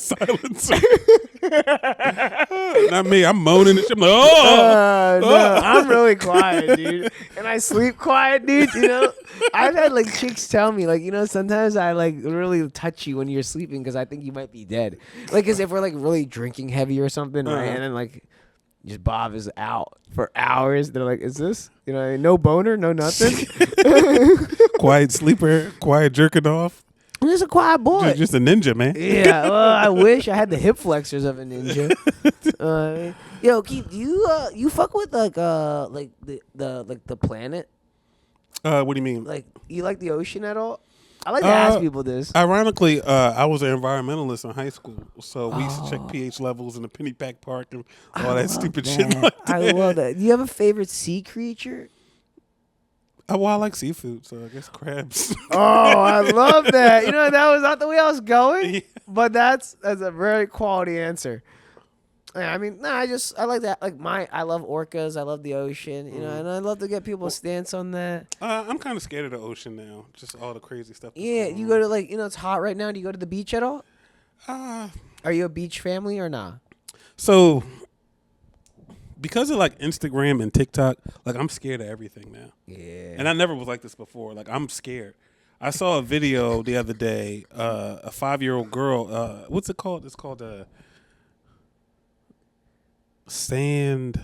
Not me. I'm moaning and shit. I'm like, oh! No, I'm really quiet, dude. And I sleep quiet, dude. I've had like chicks tell me, like, sometimes I like really touch you when you're sleeping because I think you might be dead. Like, because if we're like really drinking heavy or something, right? And then like, just Bhav is out for hours. They're like, is this, no boner, no nothing? Quiet sleeper, quiet jerking off. I'm just a quiet boy. Just a ninja, man. Yeah, well, I wish I had the hip flexors of a ninja. Yo, Keith, you fuck with like the planet? What do you mean? Like, you like the ocean at all? I like to ask people this. Ironically, I was an environmentalist in high school, so we used to check pH levels in the Penny Pack Park and all that stupid shit like that. I love that. Do you have a favorite sea creature? Well, I like seafood, so I guess crabs. Oh, I love that. That was not the way I was going, but that's a very quality answer. Yeah, I mean, I like that. Like I love orcas. I love the ocean, and I love to get people's stance on that. I'm kind of scared of the ocean now. Just all the crazy stuff. Yeah, you go to like, it's hot right now. Do you go to the beach at all? Are you a beach family or not? So, because of like Instagram and TikTok, like I'm scared of everything now. Yeah. And I never was like this before. Like I'm scared. I saw a video the other day. A 5-year-old girl. What's it called? It's called sand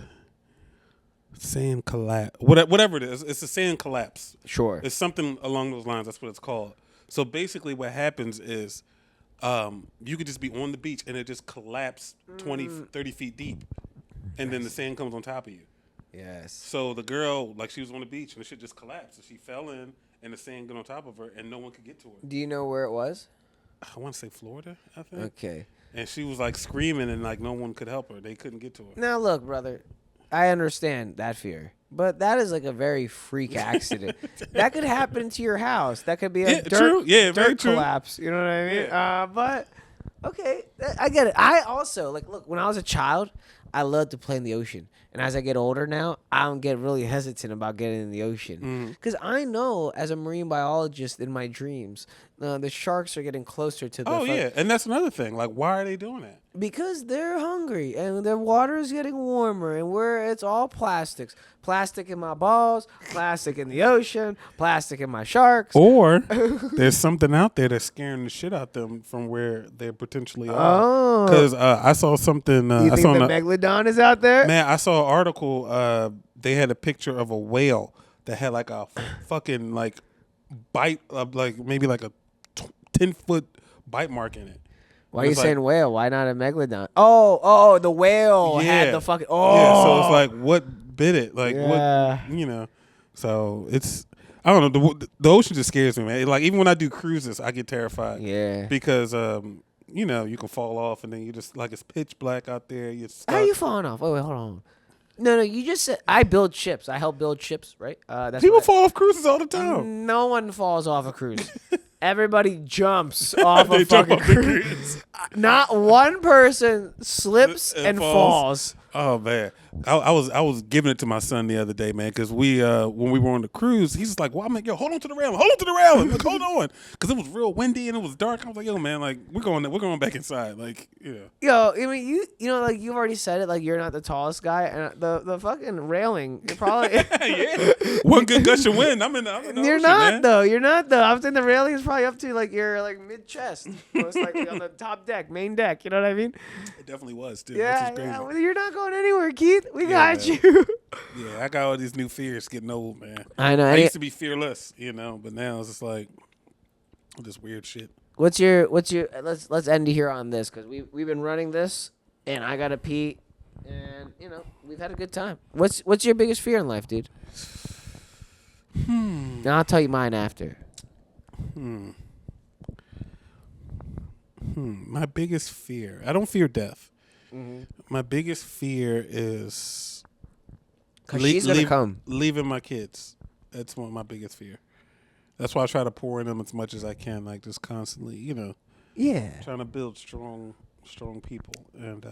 collapse, whatever it is. It's a sand collapse. Sure. It's something along those lines. That's what it's called. So basically what happens is you could just be on the beach and it just collapse 20, 30 feet deep. And then the sand comes on top of you. Yes. So the girl, like she was on the beach and the shit just collapsed. So she fell in and the sand got on top of her and no one could get to her. Do you know where it was? I want to say Florida, I think. Okay. And she was like screaming and like no one could help her. They couldn't get to her. Now look, brother, I understand that fear. But that is like a very freak accident. That could happen to your house. That could be a true. Yeah, very dirt true. collapse. You know what I mean? Yeah. But okay, I get it. I also like look when I was a child, I loved to play in the ocean, and as I get older now, I don't get really hesitant about getting in the ocean because I know as a marine biologist in my dreams, the sharks are getting closer to the. Oh yeah, and that's another thing. Like, why are they doing that? Because they're hungry and their water is getting warmer and it's all plastics. Plastic in my balls, plastic in the ocean, plastic in my sharks. Or there's something out there that's scaring the shit out them from where they potentially are. Oh. Because I saw something. You think the megalodon is out there? Man, I saw an article. They had a picture of a whale that had like a fucking like bite of like maybe like a 10-foot bite mark in it. Why are you saying whale? Why not a megalodon? Oh, the whale had the fucking. Oh, yeah. So it's like, what bit it? Like, what? You know. So it's. I don't know. The ocean just scares me, man. Like even when I do cruises, I get terrified. Yeah. Because you know, you can fall off and then you just like it's pitch black out there. You're stuck. How are you falling off? Wait, hold on. No, you just said I build ships. I help build ships, right? That's people fall off cruises all the time. No one falls off a cruise. Everybody jumps off a fucking cruise. Not one person slips and falls. Oh man, I was giving it to my son the other day, man, because we when we were on the cruise, he's just like, "Well, I'm like, yo, hold on to the railing, like, hold on," because it was real windy and it was dark. I was like, "Yo, man, like we're going back inside, like, yeah." Yo, I mean, you know, like you've already said it, like you're not the tallest guy, and the fucking railing, you're probably yeah. One good gush of wind, I'm in the You're ocean, not man. though. You're not though. I'm saying the railing is probably up to like your like mid chest, most likely on the top deck, main deck. You know what I mean? It definitely was too. Yeah, Which is crazy. Well, you're not going anywhere, Keith. We got you. Yeah, I got all these new fears getting old, man. I know. I used to be fearless, you know, but now it's just like this weird shit. What's your? Let's end here on this because we've been running this, and I gotta pee, and you know we've had a good time. What's your biggest fear in life, dude? Now I'll tell you mine after. My biggest fear. I don't fear death. Mm-hmm. My biggest fear is She's gonna come. Leaving my kids. That's one of my biggest fear. That's why I try to pour in them as much as I can, like just constantly, you know. Yeah. Trying to build strong people, and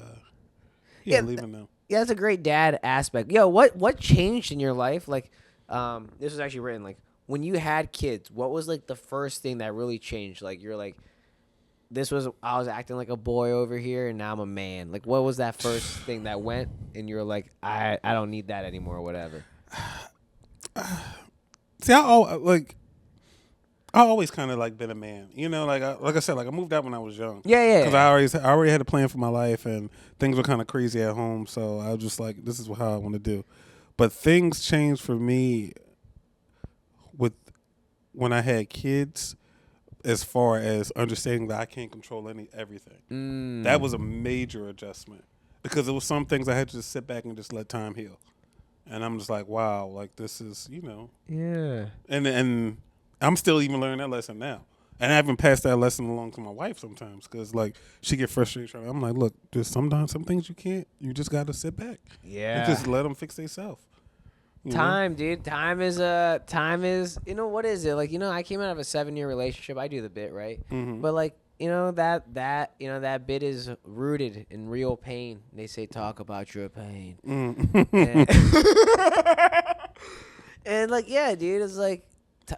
leaving them. Yeah, that's a great dad aspect. Yo, what changed in your life? Like, this was actually written. Like, when you had kids, what was like the first thing that really changed? Like, you're like, I was acting like a boy over here, and now I'm a man. Like, what was that first thing that went, and you're like, I don't need that anymore, or whatever. See, I always kind of like been a man, you know. Like I said, like I moved out when I was young. Yeah. Because I already had a plan for my life, and things were kind of crazy at home. So I was just like, this is how I want to do. But things changed for me with when I had kids, as far as understanding that I can't control everything. That was a major adjustment because there was some things I had to just sit back and just let time heal. And I'm just like, wow, like this is, you know. Yeah. And I'm still even learning that lesson now. And I haven't passed that lesson along to my wife sometimes because, like, she get frustrated. I'm like, look, there's sometimes some things you just got to sit back. Yeah. And just let them fix themselves. Time, dude. Time is, you know, what is it? Like, you know, I came out of a 7-year relationship. I do the bit, right? Mm-hmm. But, like, you know, that bit is rooted in real pain. They say, talk about your pain. And like, yeah, dude, it's like,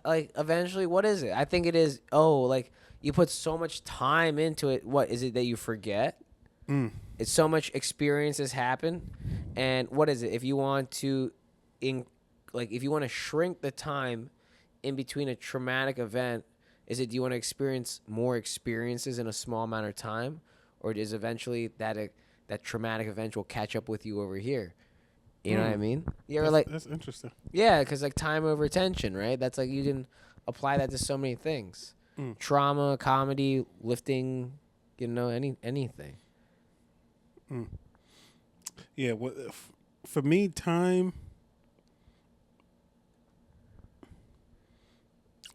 eventually, what is it? I think it is, like, you put so much time into it. What is it that you forget? It's so much experiences happen. And what is it? If you want to, if you want to shrink the time in between a traumatic event, do you want to experience more experiences in a small amount of time? Or is eventually that traumatic event will catch up with you over here? You know what I mean? That's interesting. Yeah, because like time over attention, right? That's like you can apply that to so many things. Trauma, comedy, lifting, you know, anything. Yeah, for me, time.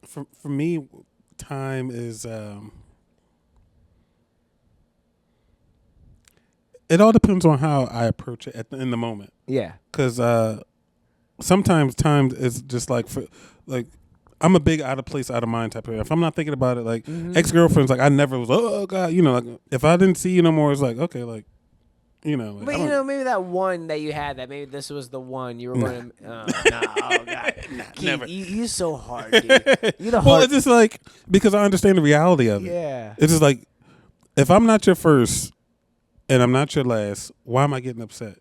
For me, time is. It all depends on how I approach it in the moment. Yeah. Because sometimes time is just like for like. I'm a big out of place, out of mind type of guy. If I'm not thinking about it, like ex-girlfriends, like I never was. Oh God, like if I didn't see you no more, it's like okay, like Like, But maybe that one that you had, that maybe this was the one you were going to. Nah, oh God, Keith, never. You're so hard, dude. You're the hard. Well, it's just like because I understand the reality of it. Yeah. It's just like if I'm not your first and I'm not your last, why am I getting upset?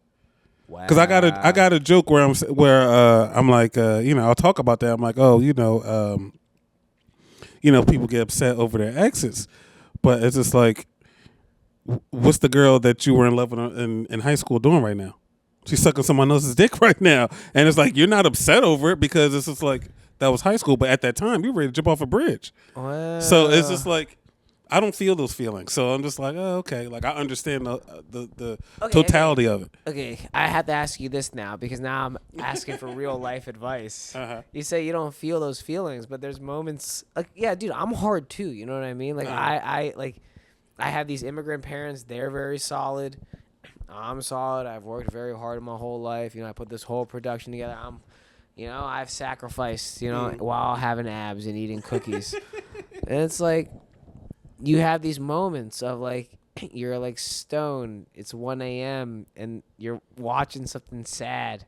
Wow. Because I got a joke where I'm like I'll talk about that. I'm like people get upset over their exes, but it's just like what's the girl that you were in love with in high school doing right now? She's sucking someone else's dick right now, and it's like you're not upset over it because it's just like that was high school, but at that time you were ready to jump off a bridge. Wow. So it's just like. I don't feel those feelings, so I'm just like, oh, okay. Like I understand the totality of it. Okay, I have to ask you this now because now I'm asking for real life advice. You say you don't feel those feelings, but there's moments. Like, yeah, dude, I'm hard too. You know what I mean? Like I have these immigrant parents. They're very solid. I'm solid. I've worked very hard my whole life. I put this whole production together. I've sacrificed. While having abs and eating cookies, and it's like. You have these moments of like you're like stoned. It's 1 a.m. and you're watching something sad,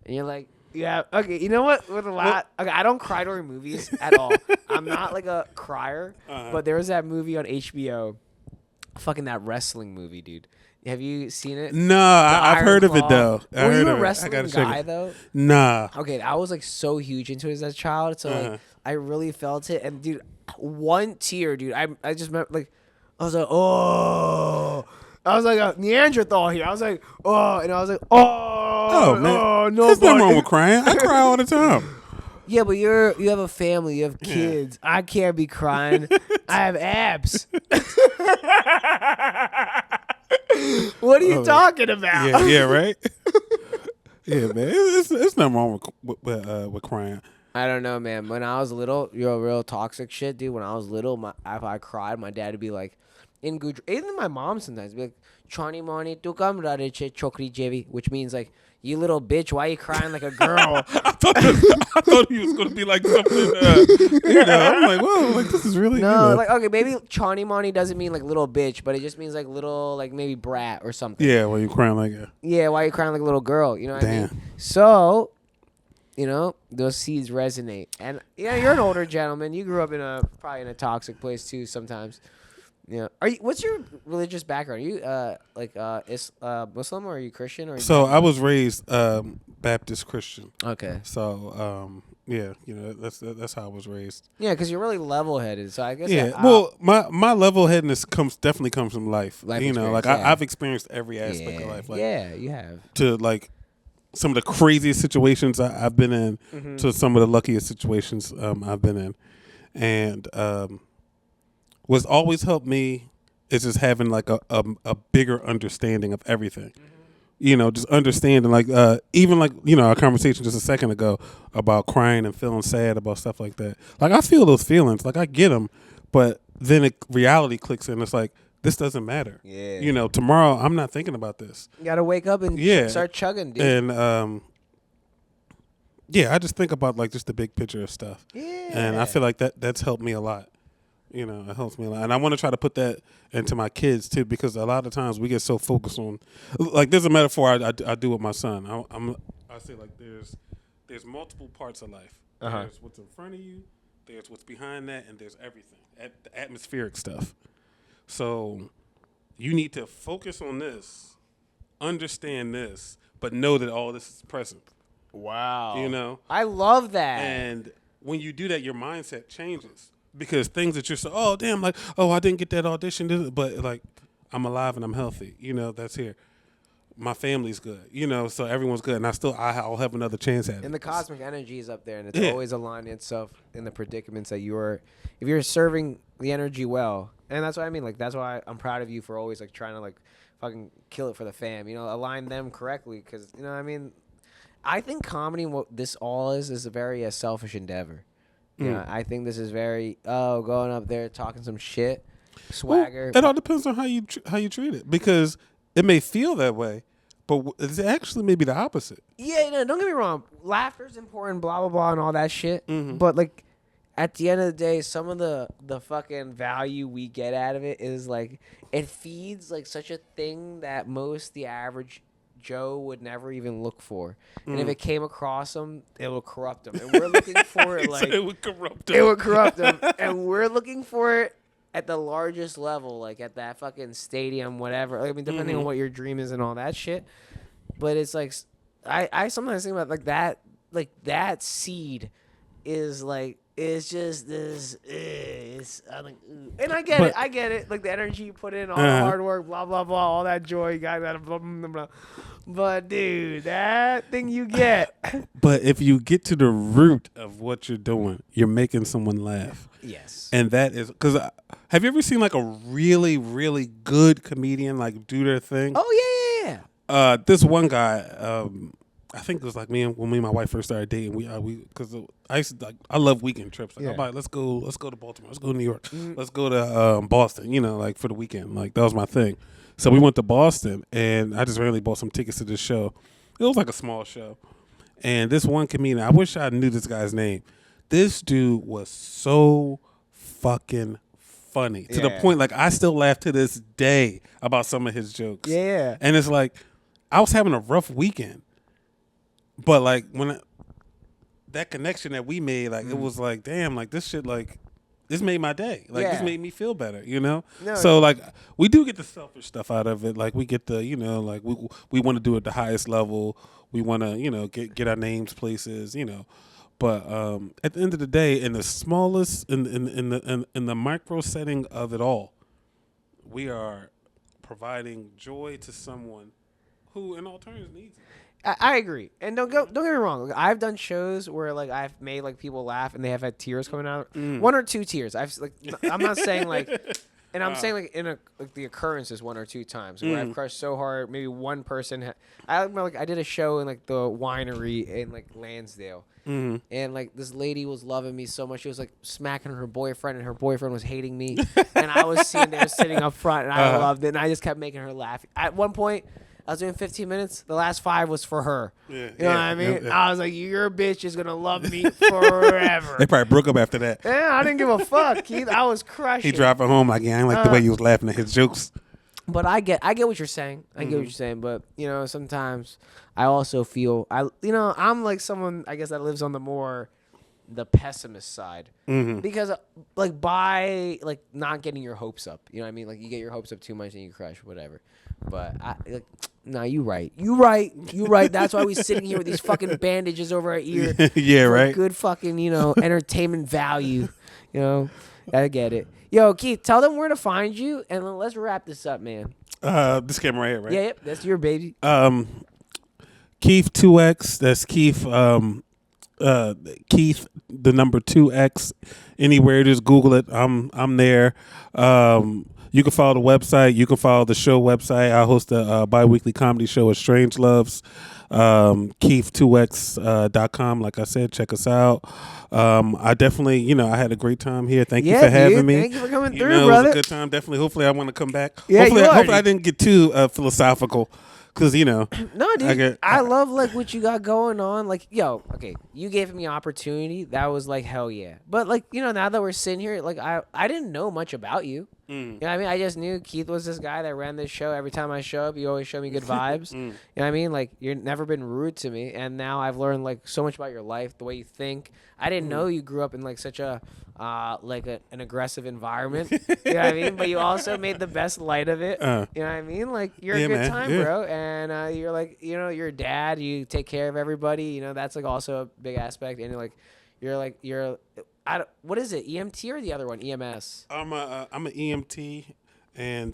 and you're like, yeah, okay. You know what? With a lot, okay, I don't cry during movies at all. I'm not like a crier, but there was that movie on HBO, fucking that wrestling movie, dude. Have you seen it? No, I've heard of it though. Were you a wrestling guy though? Nah. Okay, I was like so huge into it as a child, so like I really felt it, and dude. One tear, dude. I just remember, like, I was like, oh. I was like a Neanderthal here. I was like, oh. And I was like, oh. Man. Oh, no. There's nothing wrong with crying. I cry all the time. Yeah, but you have a family. You have kids. I can't be crying. I have abs. What are you talking about? Yeah, right? Yeah, man. It's nothing wrong with crying. I don't know, man. When I was little, you're real toxic shit, dude. When I was little, if I cried, my dad would be like, in Gujarat, even my mom sometimes would be like, Chani mani tu kam rare che chokri jevi, which means like, you little bitch, why are you crying like a girl? I thought he was going to be like something, I'm like, whoa, like this is really no, like okay, maybe Chani mani doesn't mean like little bitch, but it just means like little, like maybe brat or something. Yeah, well, you crying like a yeah, why are you crying like a little girl? You know what I mean? Damn. So. Those seeds resonate. And yeah, you're an older gentleman. You grew up probably in a toxic place too sometimes. Yeah. What's your religious background? Are you Muslim or are you Christian or So I was raised Baptist Christian. Okay. So yeah, that's how I was raised. Yeah, cuz you're really level-headed. So I guess well, my level-headedness definitely comes from life. Experience, I've experienced every aspect of life. Like, yeah, you have. To like some of the craziest situations I've been in to some of the luckiest situations I've been in. And what's always helped me is just having like a bigger understanding of everything. Just understanding like even like, our conversation just a second ago about crying and feeling sad about stuff like that. Like I feel those feelings, like I get them, but then reality clicks in. It's like, this doesn't matter. Yeah. Tomorrow I'm not thinking about this. You got to wake up and start chugging, dude. And I just think about like just the big picture of stuff. Yeah. And I feel like that's helped me a lot. It helps me a lot. And I want to try to put that into my kids too, because a lot of times we get so focused on, like there's a metaphor I do with my son. I say like there's multiple parts of life. There's what's in front of you, there's what's behind that, and there's everything, the atmospheric stuff. So you need to focus on this, understand this, but know that all this is present. Wow. I love that. And when you do that, your mindset changes because things that you're so, oh, damn, like, oh, I didn't get that audition, but like, I'm alive and I'm healthy. That's here. My family's good, so everyone's good. And I'll have another chance at it. And the cosmic energy is up there, and it's always aligning itself in the predicaments that if you're serving the energy well. And that's what I mean. Like, that's why I'm proud of you for always, like, trying to, like, fucking kill it for the fam. Align them correctly. Because, I mean, I think comedy, what this all is a very selfish endeavor. I think this is very, going up there, talking some shit, swagger. Well, it all depends on how you treat it. Because it may feel that way, But it's actually maybe the opposite. Yeah, no, don't get me wrong. Laughter's important, blah blah blah, and all that shit. Mm-hmm. But like, at the end of the day, some of the fucking value we get out of it is like it feeds like such a thing that the average Joe would never even look for. And if it came across them, it will corrupt them. And we're looking for it like it would corrupt them. It would corrupt them, and we're looking for it at the largest level, like at that fucking stadium, whatever. I mean, depending on what your dream is and all that shit. But it's like, I sometimes think about like that seed is like, it's just this, I'm like, and I get it, like the energy you put in, all the hard work, blah, blah, blah, all that joy you got, blah, blah, blah, blah. But dude, that thing you get. But if you get to the root of what you're doing, you're making someone laugh. Yes. And that is, because have you ever seen like a really, really good comedian like do their thing? Oh, yeah. This one guy, I think it was like when me and my wife first started dating. Because I used to, like, I love weekend trips. Like, I'm like, let's go to Baltimore, let's go to New York, let's go to Boston. You know, like for the weekend. Like that was my thing. So we went to Boston, and I just randomly bought some tickets to this show. It was like a small show, and this one comedian. I wish I knew this guy's name. This dude was so fucking funny to the point like I still laugh to this day about some of his jokes. Yeah, and it's like I was having a rough weekend. But like when that connection that we made, like it was like, damn, like this shit, like this made my day. Like this made me feel better, you know. No, so like we do get the selfish stuff out of it. Like we get the, you know, like we want to do it at the highest level. We want to, you know, get our names places, you know. But at the end of the day, in the smallest, in the micro setting of it all, we are providing joy to someone who, in all terms, needs it. I agree, and don't get me wrong. Like, I've done shows where like I've made like people laugh and they have had tears coming out, 1 or 2 tears. I'm not saying like, and I'm saying like like the occurrence is 1 or 2 times where I've crushed so hard. Maybe one person. I remember like I did a show in like the winery in like Lansdale, and like this lady was loving me so much. She was like smacking her boyfriend, and her boyfriend was hating me, and I was sitting up front, and I loved it, and I just kept making her laugh. At one point, I was doing 15 minutes. The last 5 was for her. You know what I mean? I was like, your bitch is going to love me forever. They probably broke up after that. Yeah, I didn't give a fuck, Keith. I was crushing. He driving home like, yeah, I ain't like the way you was laughing at his jokes. But I get what you're saying. I get what you're saying. But, you know, sometimes I also feel, I'm like someone, I guess, that lives on the pessimist side. Because, like, by, like, not getting your hopes up. You know what I mean? Like, you get your hopes up too much and you crush, whatever. But, you right. You right. That's why we sitting here with these fucking bandages over our ear. Yeah, right. Good fucking, entertainment value. You know, I get it. Yo, Keith, tell them where to find you, and then let's wrap this up, man. This camera right here, right? Yeah, yep, that's your baby. Keith 2X. That's Keith. Keith, the number 2X. Anywhere, just Google it. I'm there. You can follow the website. You can follow the show website. I host a bi-weekly comedy show at StangeLoves. Keith2x.com. Like I said, check us out. I definitely, I had a great time here. Thank you for having me. Thank you for coming through, brother. It was a good time. Definitely. Hopefully, I want to come back. Yeah, hopefully I didn't get too philosophical. Because, No, dude. I love, like, what you got going on. Like, okay, you gave me opportunity. That was, like, hell yeah. But, like, now that we're sitting here, like, I didn't know much about you. You know what I mean? I just knew Keith was this guy that ran this show. Every time I show up, you always show me good vibes. You know what I mean? Like, you've never been rude to me. And now I've learned, like, so much about your life, the way you think. I didn't know you grew up in, like, such a, an aggressive environment. You know what I mean? But you also made the best light of it. You know what I mean? Like, you're a good time, bro. And you're, like, you're a dad. You take care of everybody. That's, like, also a big aspect. And, you're what is it? EMT or the other one? EMS? I'm an EMT, and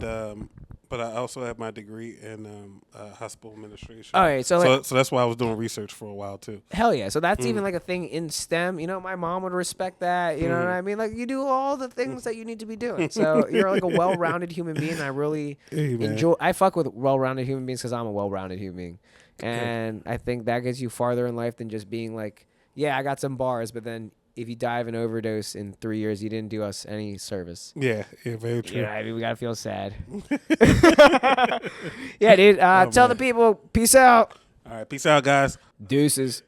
but I also have my degree in hospital administration. All right, so that's why I was doing research for a while too. Hell yeah! So that's even like a thing in STEM. My mom would respect that. You know what I mean? Like you do all the things that you need to be doing. So you're like a well-rounded human being. And I really enjoy. I fuck with well-rounded human beings because I'm a well-rounded human being, and I think that gets you farther in life than just being like, yeah, I got some bars, but then if you die of an overdose in 3 years, you didn't do us any service. Yeah, very true. Yeah, I mean, we gotta feel sad. Yeah, dude. Tell the people. Peace out. All right, peace out, guys. Deuces.